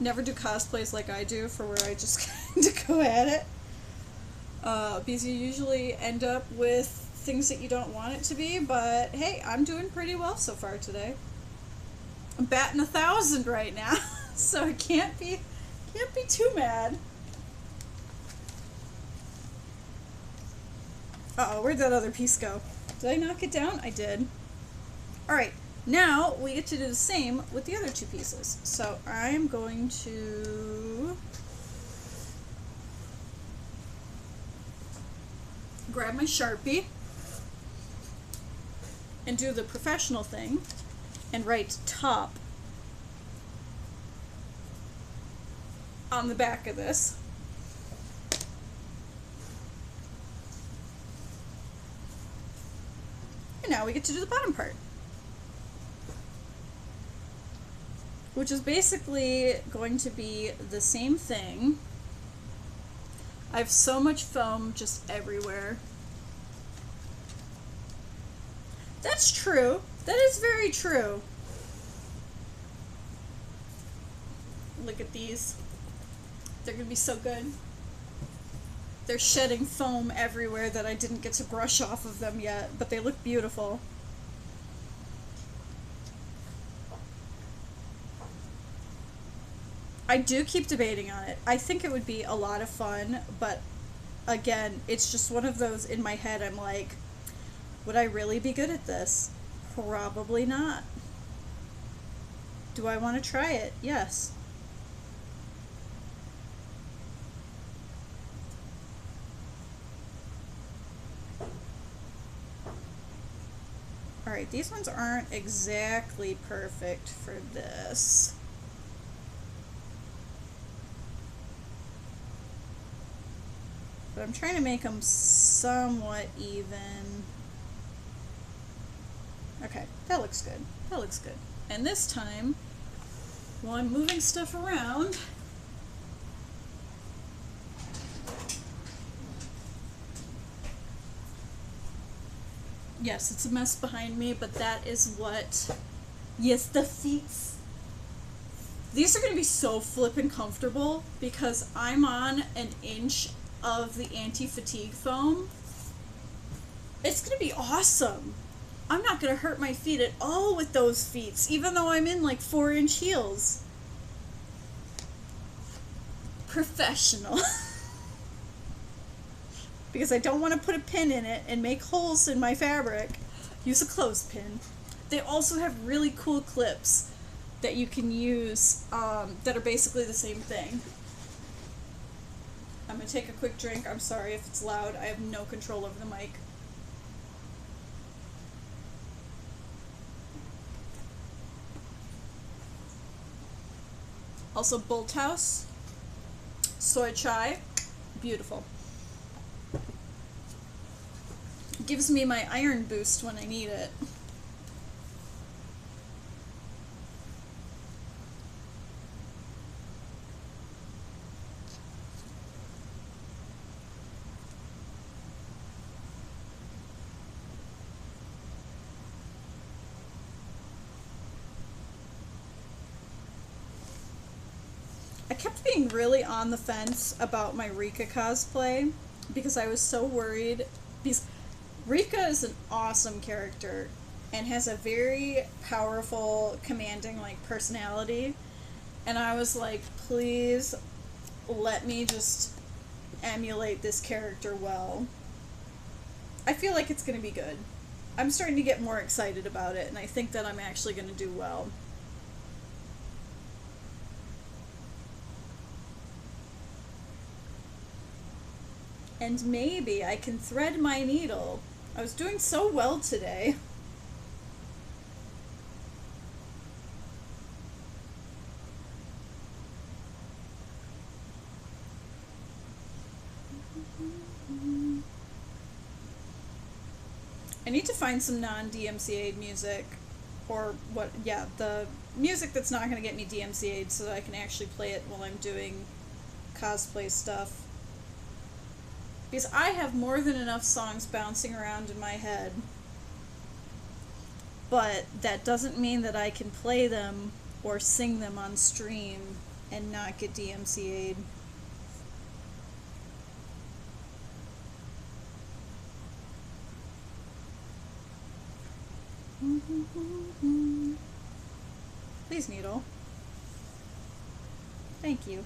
Never do cosplays like I do for where I just kind of go at it. Because you usually end up with things that you don't want it to be, but hey, I'm doing pretty well so far today. I'm batting 1,000 right now, so I can't be too mad. Uh-oh, where'd that other piece go? Did I knock it down? I did. Alright, now we get to do the same with the other two pieces. So I'm going to grab my Sharpie and do the professional thing and write top on the back of this. And now we get to do the bottom part, which is basically going to be the same thing. I have so much foam just everywhere. That's true. That is very true. Look at these. They're gonna be so good. They're shedding foam everywhere that I didn't get to brush off of them yet, but they look beautiful. I do keep debating on it. I think it would be a lot of fun, but again, it's just one of those in my head. I'm like, would I really be good at this? Probably not. Do I want to try it? Yes. Alright, these ones aren't exactly perfect for this. But I'm trying to make them somewhat even. Okay, that looks good. That looks good. And this time, while I'm moving stuff around, Yes, it's a mess behind me, but that is what. Yes, the feet. These are going to be so flippin' comfortable because I'm on an inch of the anti-fatigue foam. It's going to be awesome. I'm not going to hurt my feet at all with those feet, even though I'm in like 4-inch heels. Professional. Because I don't want to put a pin in it and make holes in my fabric. Use a clothespin. They also have really cool clips that you can use that are basically the same thing. I'm going to take a quick drink. I'm sorry if it's loud. I have no control over the mic. Also, Bolt House, soy chai, beautiful. Gives me my iron boost when I need it. I kept being really on the fence about my Rika cosplay because I was so worried. Because Rika is an awesome character and has a very powerful, commanding like personality, and I was like, please let me just emulate this character well. I feel like it's going to be good. I'm starting to get more excited about it, and I think that I'm actually going to do well. And maybe I can thread my needle. I was doing so well today. I need to find some non-DMCA'd music. Or what, yeah, the music that's not going to get me DMCA'd so that I can actually play it while I'm doing cosplay stuff. Because I have more than enough songs bouncing around in my head. But that doesn't mean that I can play them or sing them on stream and not get DMCA'd. Please, needle. Thank you.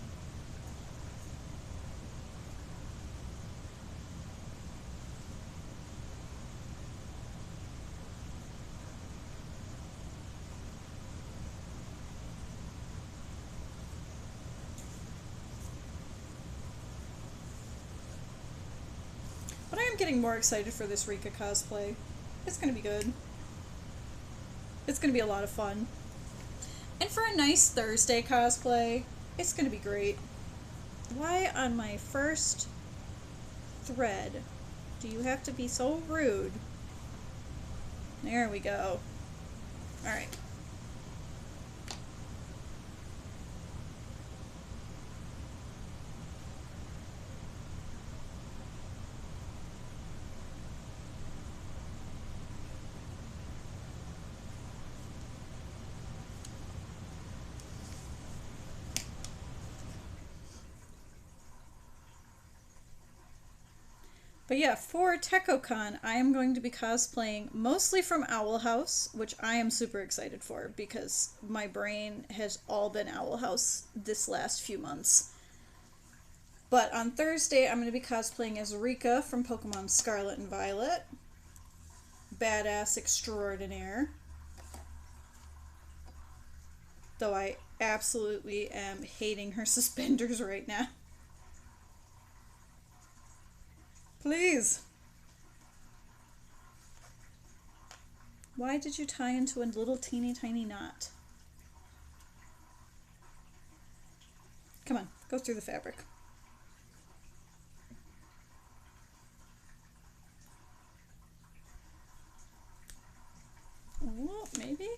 But I am getting more excited for this Rika cosplay. It's gonna be good. It's gonna be a lot of fun. And for a nice Thursday cosplay, it's gonna be great. Why on my first thread do you have to be so rude? There we go. Alright. But yeah, for tekkocon, I am going to be cosplaying mostly from Owl House, which I am super excited for because my brain has all been Owl House this last few months. But on Thursday, I'm going to be cosplaying as Rika from Pokemon Scarlet and Violet. Badass extraordinaire. Though I absolutely am hating her suspenders right now. Please. Why did you tie into a little teeny tiny knot? Come on, go through the fabric. Oh, maybe?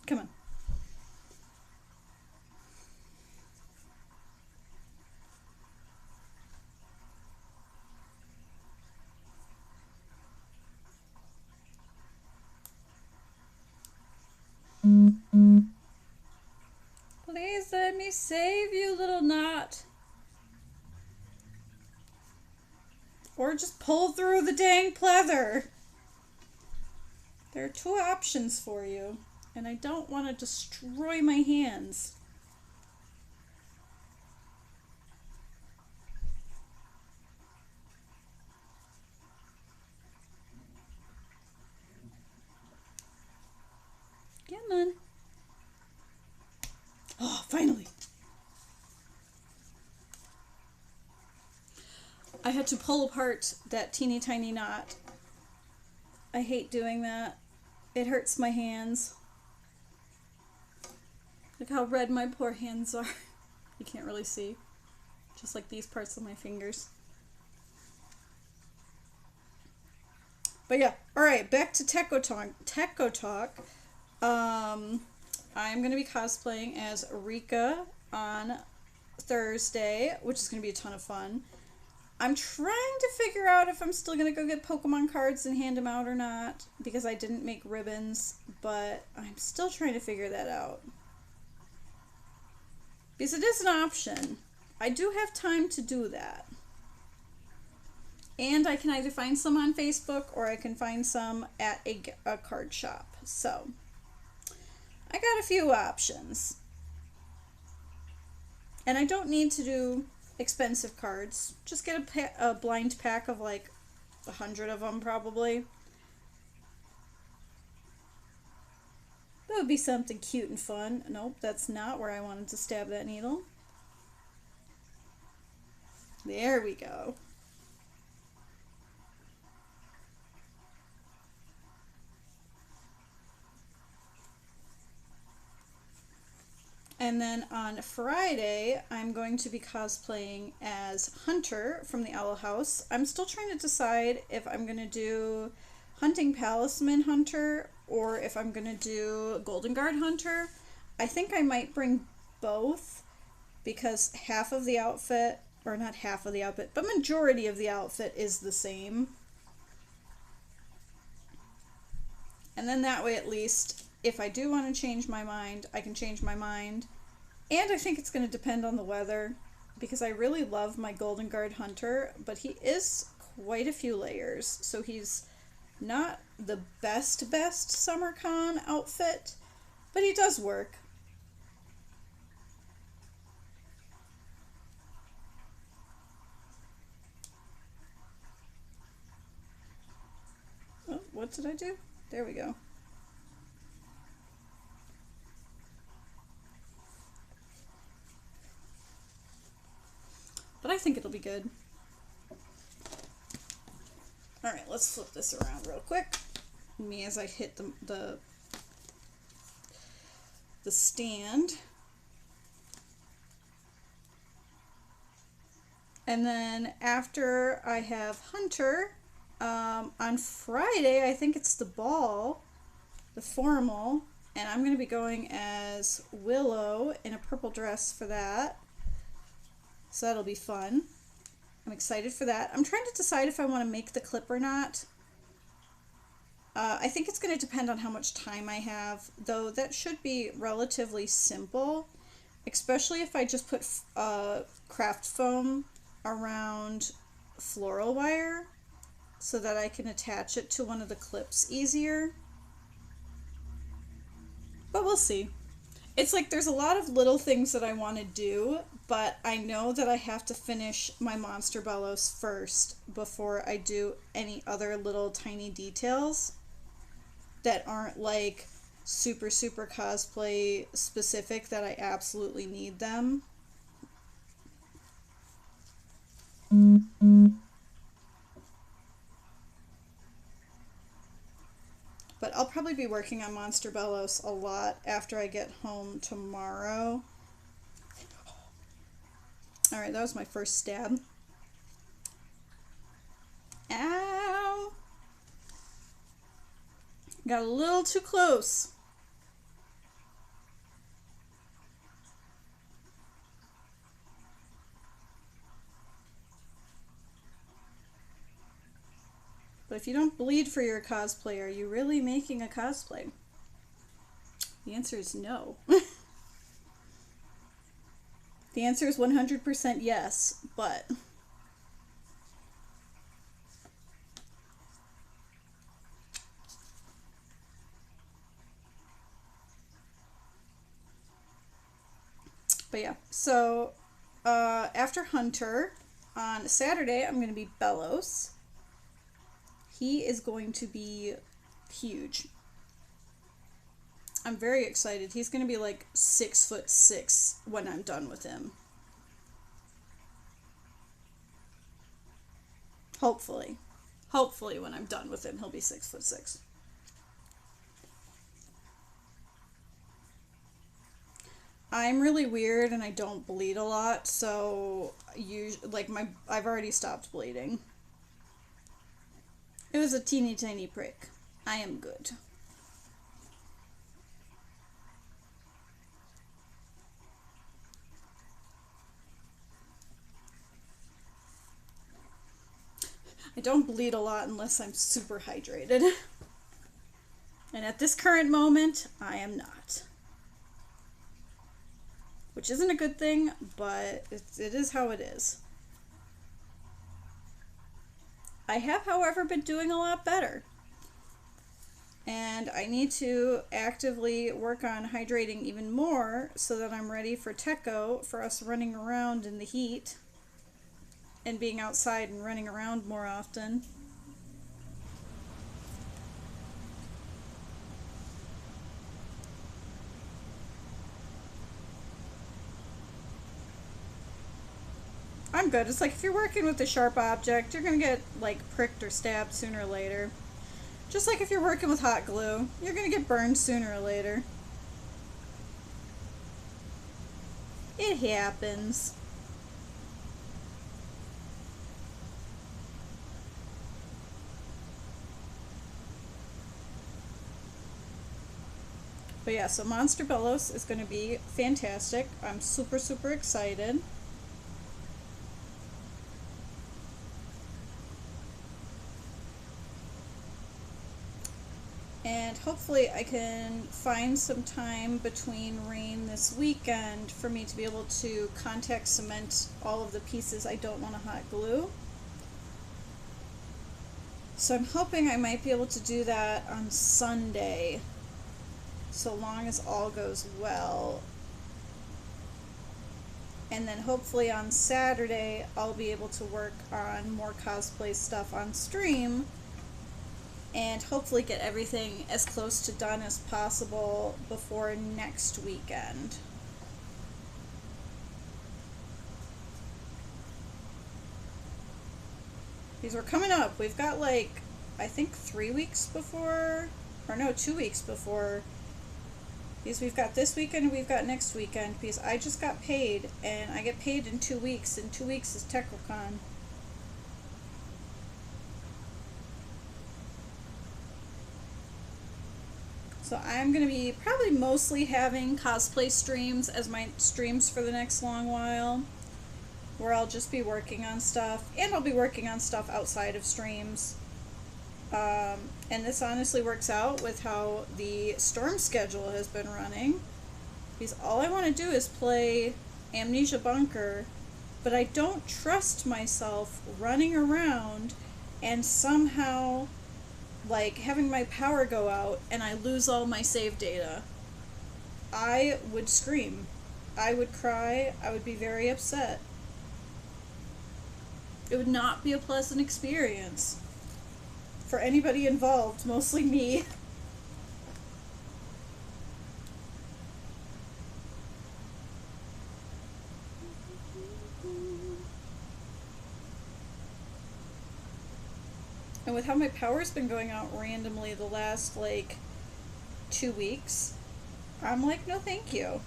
Come on. Save you, little knot. Or just pull through the dang pleather. There are two options for you, and I don't want to destroy my hands. Come on. Oh, finally. I had to pull apart that teeny tiny knot. I hate doing that. It hurts my hands. Look how red my poor hands are. You can't really see. Just like these parts of my fingers. But yeah, alright, back to Tekko Talk. I'm going to be cosplaying as Rika on Thursday, which is going to be a ton of fun. I'm trying to figure out if I'm still going to go get Pokemon cards and hand them out or not, because I didn't make ribbons, but I'm still trying to figure that out. Because it is an option. I do have time to do that. And I can either find some on Facebook or I can find some at a card shop. So, I got a few options. And I don't need to do expensive cards. Just get a blind pack of like 100 of them probably. That would be something cute and fun. Nope, that's not where I wanted to stab that needle. There we go. And then on Friday, I'm going to be cosplaying as Hunter from the Owl House. I'm still trying to decide if I'm going to do Hunting Palisman Hunter or if I'm going to do Golden Guard Hunter. I think I might bring both because half of the outfit, or not half of the outfit, but majority of the outfit is the same. And then that way at least, if I do want to change my mind, I can change my mind. And I think it's going to depend on the weather, because I really love my Golden Guard Hunter, but he is quite a few layers, so he's not the best summer con outfit, but he does work. Oh, what did I do? There we go. But I think it'll be good. Alright, let's flip this around real quick. Me as I hit the stand. And then after I have Hunter, on Friday, I think it's the ball, the formal, and I'm going to be going as Willow in a purple dress for that. So that'll be fun. I'm excited for that. I'm trying to decide if I want to make the clip or not. I think it's going to depend on how much time I have, though that should be relatively simple, especially if I just put craft foam around floral wire so that I can attach it to one of the clips easier. But we'll see. It's like there's a lot of little things that I want to do, but I know that I have to finish my Monster Bellows first before I do any other little tiny details that aren't like super cosplay specific that I absolutely need them. But I'll probably be working on Monster Bellows a lot after I get home tomorrow. Alright, that was my first stab. Ow! Got a little too close. But if you don't bleed for your cosplay, are you really making a cosplay? The answer is no. The answer is 100% yes, but yeah. So after Hunter, on Saturday, I'm going to be Bellows. He is going to be huge. I'm very excited. He's going to be like 6'6" when I'm done with him. Hopefully. Hopefully when I'm done with him, he'll be 6'6". I'm really weird and I don't bleed a lot, so I've already stopped bleeding. It was a teeny tiny prick. I am good. I don't bleed a lot unless I'm super hydrated. And at this current moment, I am not. Which isn't a good thing, but it is how it is. I have, however, been doing a lot better. And I need to actively work on hydrating even more so that I'm ready for Tekko, for us running around in the heat and being outside and running around more often. I'm good. It's like if you're working with a sharp object, you're gonna get like pricked or stabbed sooner or later. Just like if you're working with hot glue, you're gonna get burned sooner or later. It happens. But yeah, so Monster Bellows is going to be fantastic. I'm super, super excited. And hopefully I can find some time between rain this weekend for me to be able to contact cement all of the pieces I don't want to hot glue. So I'm hoping I might be able to do that on Sunday, so long as all goes well. And then hopefully on Saturday I'll be able to work on more cosplay stuff on stream and hopefully get everything as close to done as possible before next weekend. Because we're coming up. We've got like, I think 3 weeks before, or no, 2 weeks before. Because we've got this weekend and we've got next weekend. Because I just got paid and I get paid in 2 weeks. And 2 weeks is tekkocon. So I'm going to be probably mostly having cosplay streams as my streams for the next long while, where I'll just be working on stuff, and I'll be working on stuff outside of streams. And this honestly works out with how the storm schedule has been running, because all I want to do is play Amnesia Bunker, but I don't trust myself running around and somehow like having my power go out and I lose all my save data. I would scream. I would cry. I would be very upset. It would not be a pleasant experience for anybody involved, mostly me. And with how my power's been going out randomly the last, like, 2 weeks, I'm like, no thank you.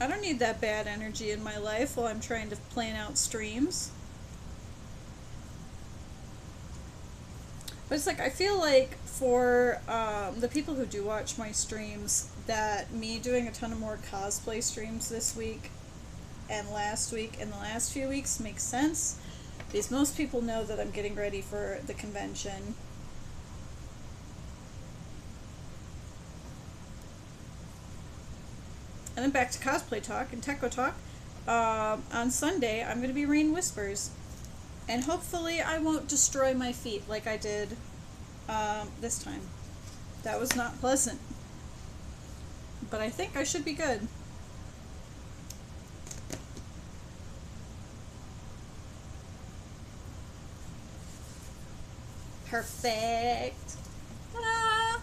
I don't need that bad energy in my life while I'm trying to plan out streams. But it's like, I feel like for the people who do watch my streams, that me doing a ton of more cosplay streams this week and last week and the last few weeks makes sense. Because most people know that I'm getting ready for the convention. And then back to cosplay talk and Tekko talk. On Sunday, I'm going to be Rain Whispers. And hopefully I won't destroy my feet like I did this time. That was not pleasant. But I think I should be good. Perfect. Ta-da!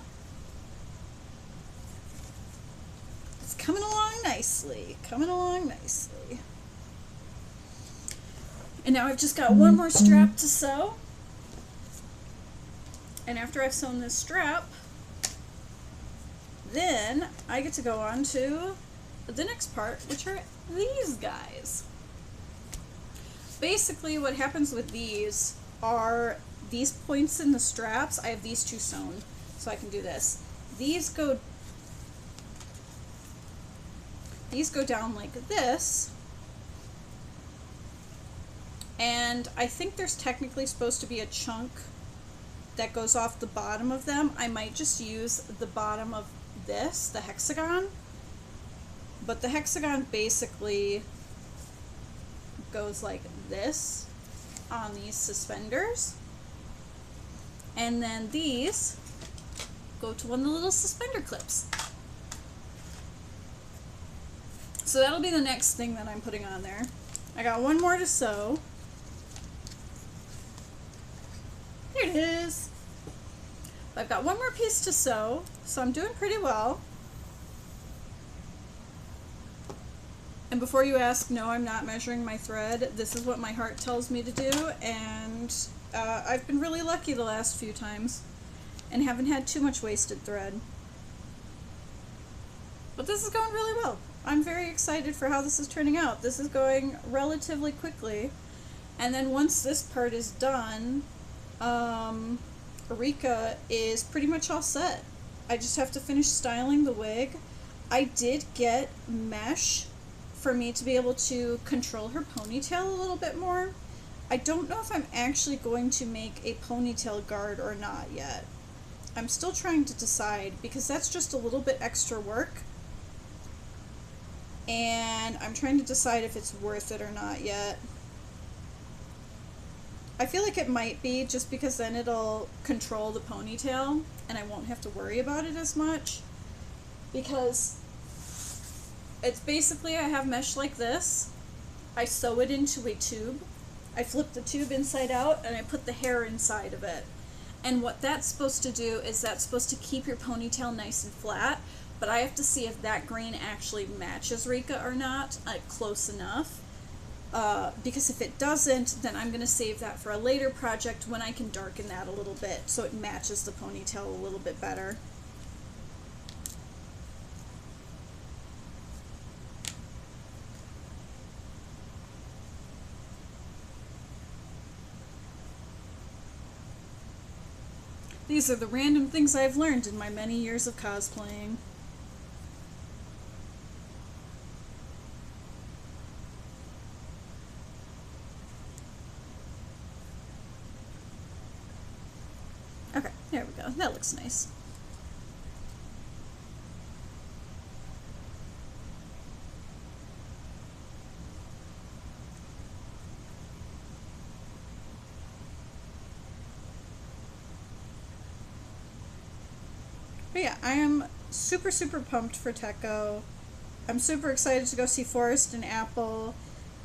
It's coming along nicely. Coming along nicely. And now I've just got one more strap to sew. And after I've sewn this strap, then I get to go on to the next part, which are these guys. Basically what happens with these are these points in the straps. I have these two sewn, so I can do this. These go down like this. And I think there's technically supposed to be a chunk that goes off the bottom of them. I might just use the bottom of this, the hexagon. But the hexagon basically goes like this on these suspenders. And then these go to one of the little suspender clips. So that'll be the next thing that I'm putting on there. I got one more to sew. There it is. I've got one more piece to sew, so I'm doing pretty well. And before you ask, no, I'm not measuring my thread. This is what my heart tells me to do, and I've been really lucky the last few times and haven't had too much wasted thread. But this is going really well. I'm very excited for how this is turning out. This is going relatively quickly. And then once this part is done, Rika is pretty much all set. I just have to finish styling the wig. I did get mesh for me to be able to control her ponytail a little bit more. I don't know if I'm actually going to make a ponytail guard or not yet. I'm still trying to decide because that's just a little bit extra work. And I'm trying to decide if it's worth it or not yet. I feel like it might be, just because then it'll control the ponytail and I won't have to worry about it as much. Because it's basically, I have mesh like this. I sew it into a tube. I flip the tube inside out and I put the hair inside of it. And what that's supposed to do is that's supposed to keep your ponytail nice and flat. But I have to see if that green actually matches Rika or not, close enough. Because if it doesn't, then I'm going to save that for a later project when I can darken that a little bit so it matches the ponytail a little bit better. These are the random things I've learned in my many years of cosplaying. Okay, there we go. That looks nice. But yeah, I am super, super pumped for Tekko. I'm super excited to go see Forrest and Apple,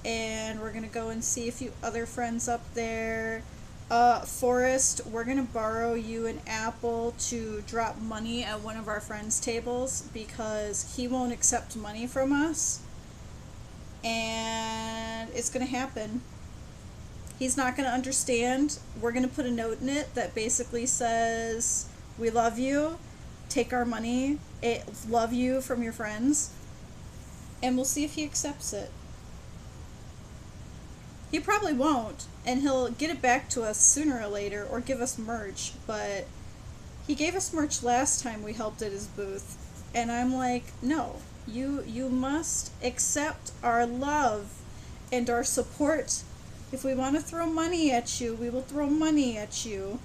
and we're going to go and see a few other friends up there. Forrest, we're going to borrow you and Apple to drop money at one of our friends' tables because he won't accept money from us. And it's going to happen. He's not going to understand. We're going to put a note in it that basically says, "We love you. Take our money. Love you from your friends." And we'll see if he accepts it. He probably won't, and he'll get it back to us sooner or later, or give us merch, but he gave us merch last time we helped at his booth, and I'm like, no, you must accept our love and our support. If we want to throw money at you, we will throw money at you.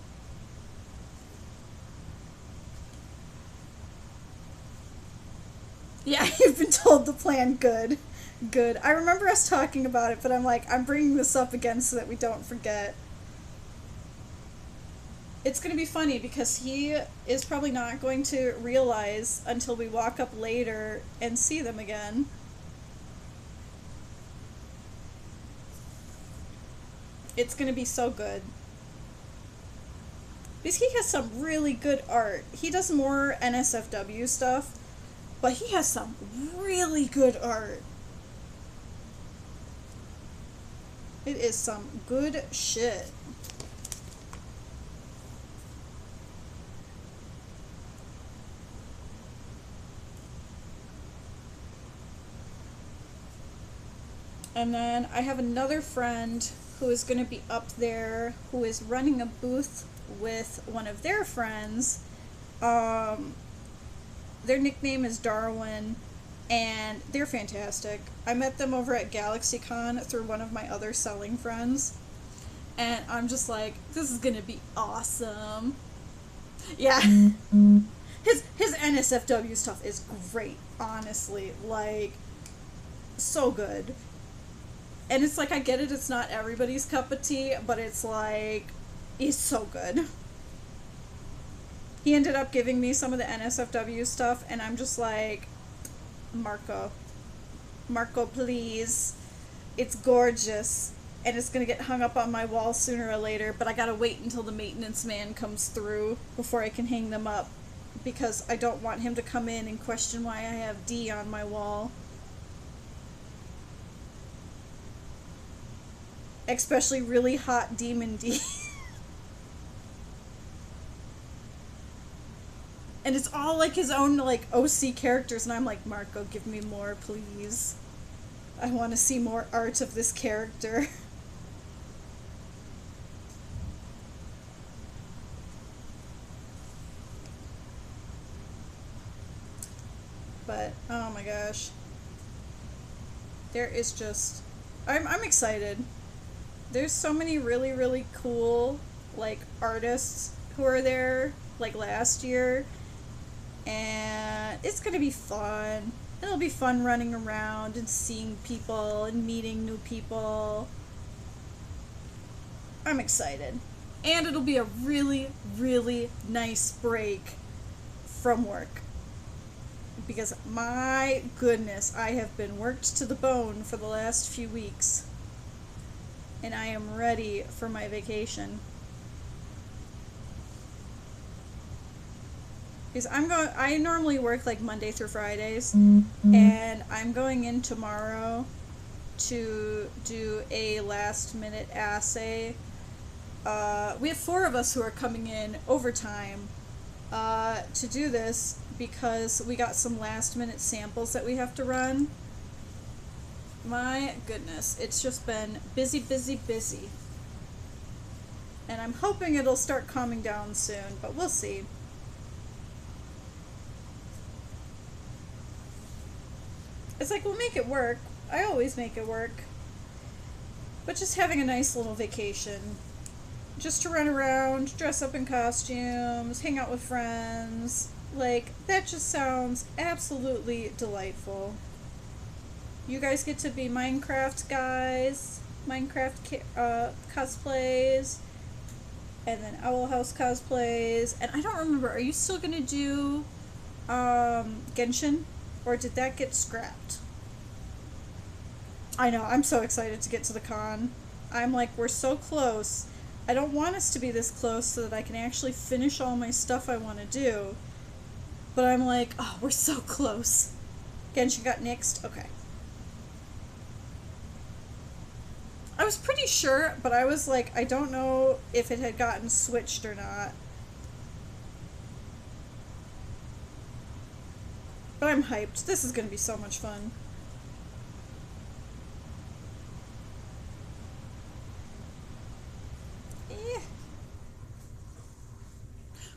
Yeah, you've been Hold the plan. Good. Good. I remember us talking about it, but I'm like, I'm bringing this up again so that we don't forget. It's going to be funny because he is probably not going to realize until we walk up later and see them again. It's going to be so good. Because he has some really good art. He does more NSFW stuff, but he has some really good art. It is some good shit. And then I have another friend who is going to be up there who is running a booth with one of their friends. Their nickname is Darwin, and they're fantastic. I met them over at GalaxyCon through one of my other selling friends, and I'm just like, this is going to be awesome. Yeah. His NSFW stuff is great, honestly. Like, so good. And it's like, I get it, it's not everybody's cup of tea, but it's like, he's so good. He ended up giving me some of the NSFW stuff, and I'm just like, Marco, please. It's gorgeous, and it's gonna get hung up on my wall sooner or later, but I gotta wait until the maintenance man comes through before I can hang them up, because I don't want him to come in and question why I have D on my wall. Especially really hot Demon D. And it's all like his own like OC characters, and I'm like, Marco, give me more, please. I want to see more art of this character. But oh my gosh, there is just, I'm excited. There's so many really, really cool, like, artists who are there, like, last year, and it's gonna be fun. It'll be fun running around and seeing people and meeting new people. I'm excited. And it'll be a really, really nice break from work. Because, my goodness, I have been worked to the bone for the last few weeks. And I am ready for my vacation. Because I normally work like Monday through Fridays, and I'm going in tomorrow to do a last minute assay. We have 4 of us who are coming in overtime to do this because we got some last minute samples that we have to run. My goodness, it's just been busy, busy, busy. And I'm hoping it'll start calming down soon, but we'll see. It's like, we'll make it work. I always make it work. But just having a nice little vacation. Just to run around, dress up in costumes, hang out with friends. Like, that just sounds absolutely delightful. You guys get to be Minecraft guys, Minecraft cosplays, and then Owl House cosplays. And I don't remember, are you still gonna do Genshin? Or did that get scrapped? I know, I'm so excited to get to the con. I'm like, we're so close. I don't want us to be this close so that I can actually finish all my stuff I want to do. But I'm like, oh, we're so close. Genshin got nixed? Okay. I was pretty sure, but I was like, I don't know if it had gotten switched or not. But I'm hyped. This is going to be so much fun. Yeah.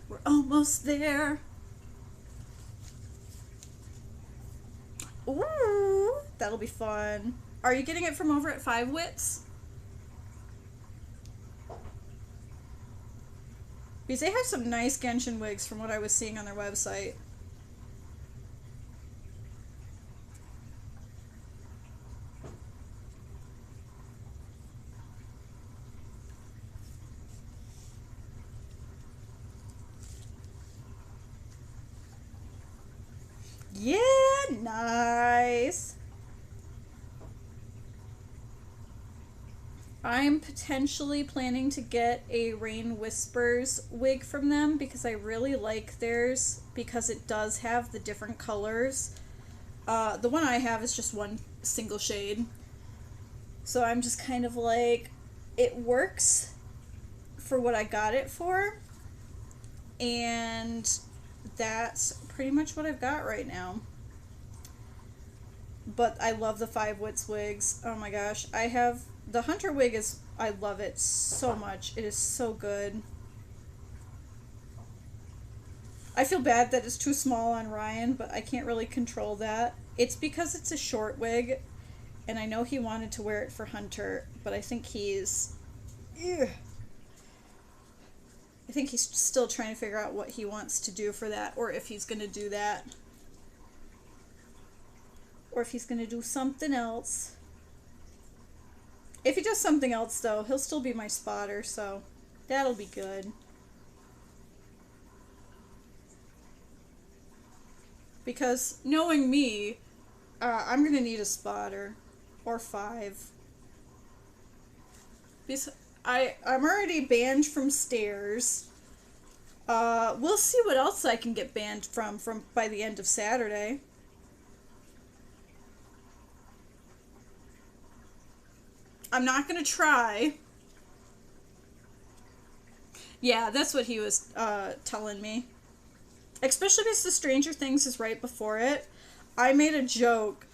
We're almost there. Ooh, that'll be fun. Are you getting it from over at 5 Wits? Because they have some nice Genshin wigs from what I was seeing on their website. Yeah, nice. I'm potentially planning to get a Rain Whispers wig from them because I really like theirs because it does have the different colors. The one I have is just one single shade. So I'm just kind of like, it works for what I got it for. And that's pretty much what I've got right now. But I love the 5 Wits wigs. Oh my gosh. I have the Hunter wig is, I love it so much. It is so good. I feel bad that it's too small on Ryan, but I can't really control that. It's because it's a short wig, and I know he wanted to wear it for Hunter, but I think he's... Ugh. I think he's still trying to figure out what he wants to do for that, or if he's going to do that. Or if he's going to do something else. If he does something else, though, he'll still be my spotter, so that'll be good. Because, knowing me, I'm going to need a spotter. Or 5. Because I'm already banned from stairs. We'll see what else I can get banned from by the end of Saturday. I'm not going to try. Yeah, that's what he was telling me. Especially because the Stranger Things is right before it. I made a joke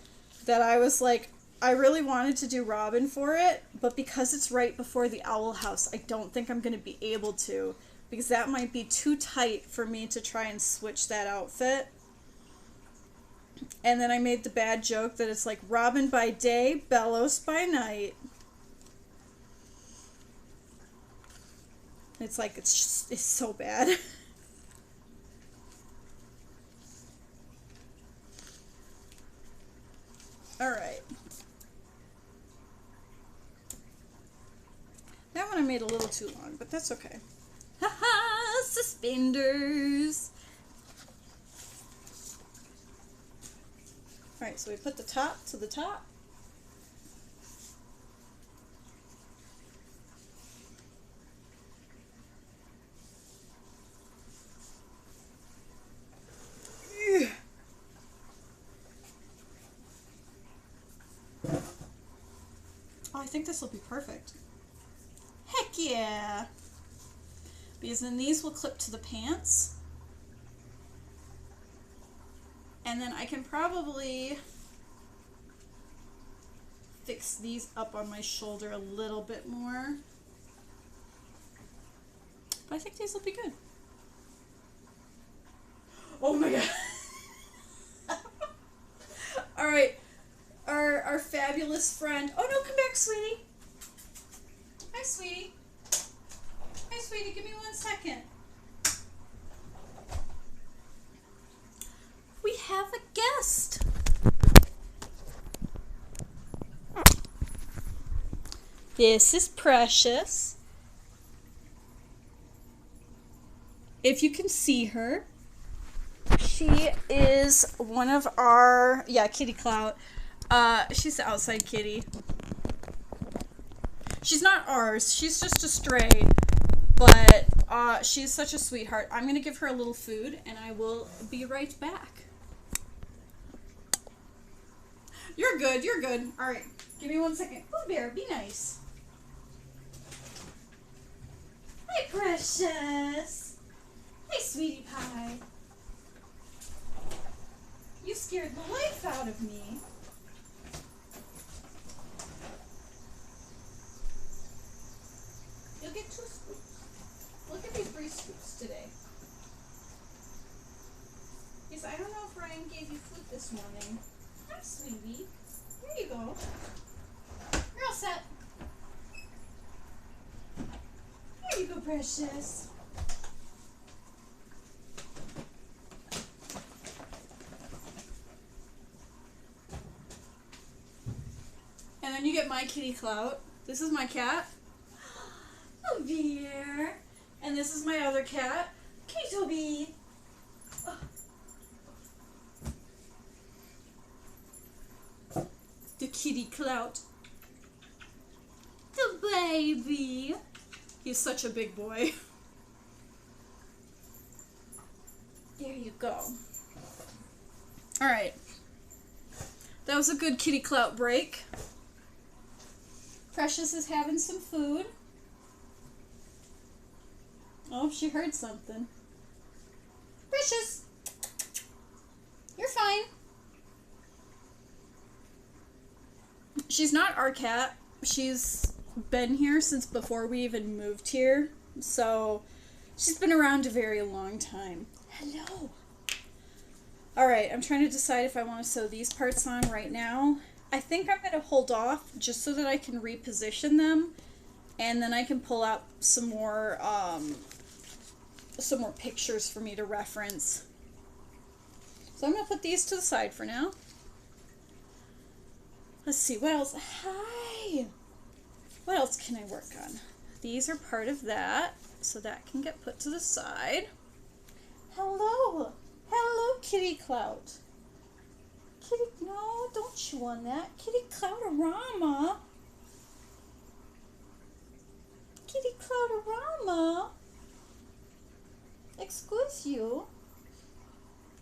that I was like, I really wanted to do Robin for it, but because it's right before the Owl House, I don't think I'm going to be able to. Because that might be too tight for me to try and switch that outfit. And then I made the bad joke that it's like Robin by day, Bellows by night. It's like, it's so bad. Alright. That one I made a little too long, but that's okay. Haha, suspenders! Alright, so we put the top to the top. Oh, I think this will be perfect. Heck yeah! Because then these will clip to the pants. And then I can probably fix these up on my shoulder a little bit more. But I think these will be good. Oh my god! Alright. Our fabulous friend. Oh no, come back, sweetie. Hi, sweetie. Hi, sweetie, give me 1 second. We have a guest. This is Precious. If you can see her, she is one of our, yeah, kitty clout. She's the outside kitty. She's not ours. She's just a stray. But she's such a sweetheart. I'm going to give her a little food, and I will be right back. You're good. You're good. All right. Give me 1 second. Pooh Bear, be nice. Hi, Precious. Hey, sweetie pie. You scared the life out of me. You'll get 2 scoops. Look at these 3 scoops today. Because I don't know if Ryan gave you food this morning. Hi, sweetie. Here you go. You're all set. Here you go, Precious. And then you get my kitty clout. This is my cat. Oh dear. And this is my other cat. Kitty Toby. Oh. The kitty Clout. The baby. He's such a big boy. There you go. Alright. That was a good kitty Clout break. Precious is having some food. Oh, she heard something. Precious! You're fine. She's not our cat. She's been here since before we even moved here. So, she's been around a very long time. Hello! Alright, I'm trying to decide if I want to sew these parts on right now. I think I'm going to hold off just so that I can reposition them. And then I can pull out some more pictures for me to reference. So I'm going to put these to the side for now. Let's see, what else? Hi! What else can I work on? These are part of that, so that can get put to the side. Hello! Hello, Kitty Clout. Kitty, no, don't chew on that. Kitty Cloutorama. Kitty Cloutorama. Excuse you.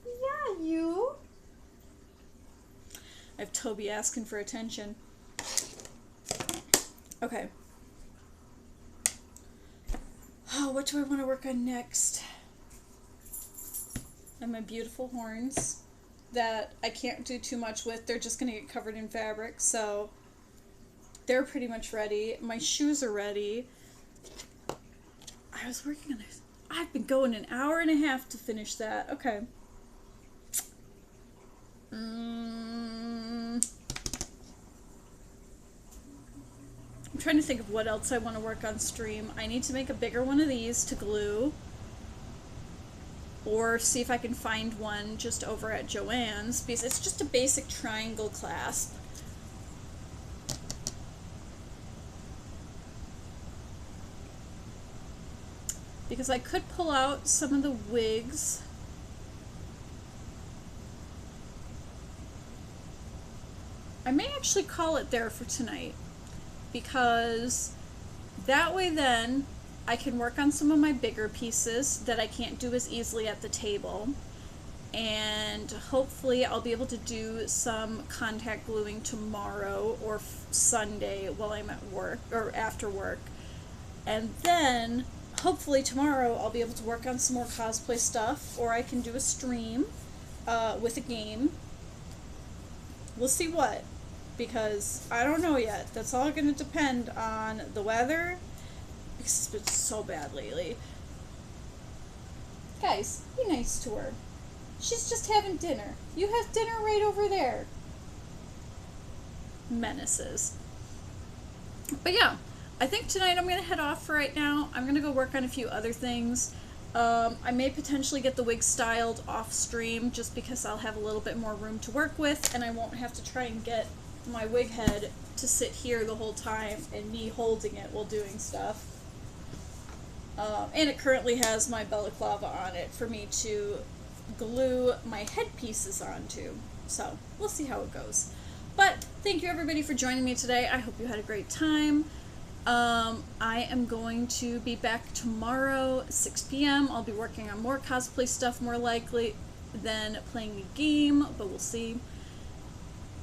Yeah, you. I have Toby asking for attention. Okay. Oh, what do I want to work on next? And my beautiful horns that I can't do too much with. They're just going to get covered in fabric, so they're pretty much ready. My shoes are ready. I was working on this. I've been going an hour and a half to finish that. Okay. I'm trying to think of what else I want to work on stream. I need to make a bigger one of these to glue. Or see if I can find one just over at Joann's, because it's just a basic triangle clasp. Because I could pull out some of the wigs. I may actually call it there for tonight, because that way then I can work on some of my bigger pieces that I can't do as easily at the table, and hopefully I'll be able to do some contact gluing tomorrow or Sunday while I'm at work or after work, and then hopefully tomorrow I'll be able to work on some more cosplay stuff, or I can do a stream with a game. We'll see what, because I don't know yet. That's all going to depend on the weather, because it's been so bad lately. Guys, be nice to her. She's just having dinner. You have dinner right over there. Menaces. But yeah, I think tonight I'm going to head off for right now. I'm going to go work on a few other things. I may potentially get the wig styled off stream just because I'll have a little bit more room to work with, and I won't have to try and get my wig head to sit here the whole time and me holding it while doing stuff. And it currently has my balaclava on it for me to glue my headpieces onto. So we'll see how it goes. But thank you everybody for joining me today. I hope you had a great time. I am going to be back tomorrow at 6 p.m. I'll be working on more cosplay stuff more likely than playing a game, but we'll see.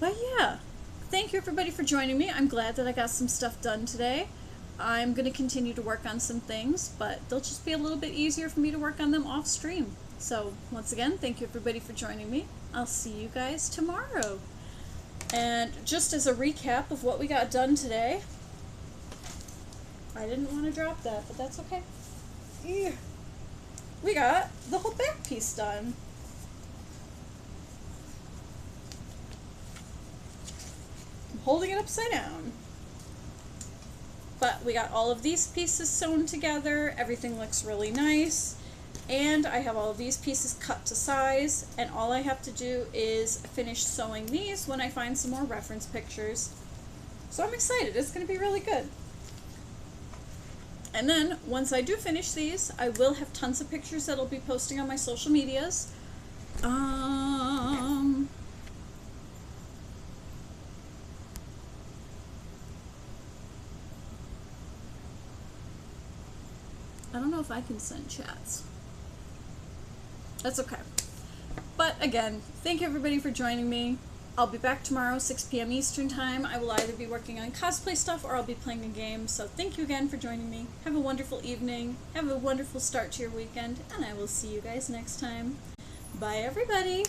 But yeah, thank you everybody for joining me. I'm glad that I got some stuff done today. I'm going to continue to work on some things, but they'll just be a little bit easier for me to work on them off stream. So once again, thank you everybody for joining me. I'll see you guys tomorrow. And just as a recap of what we got done today, I didn't want to drop that, but that's okay. We got the whole back piece done. I'm holding it upside down. But we got all of these pieces sewn together. Everything looks really nice. And I have all of these pieces cut to size. And all I have to do is finish sewing these when I find some more reference pictures. So I'm excited. It's going to be really good. And then, once I do finish these, I will have tons of pictures that I'll be posting on my social medias. I don't know if I can send chats. That's okay. But again, thank you everybody for joining me. I'll be back tomorrow, 6 p.m. Eastern Time. I will either be working on cosplay stuff or I'll be playing a game. So thank you again for joining me. Have a wonderful evening. Have a wonderful start to your weekend. And I will see you guys next time. Bye, everybody.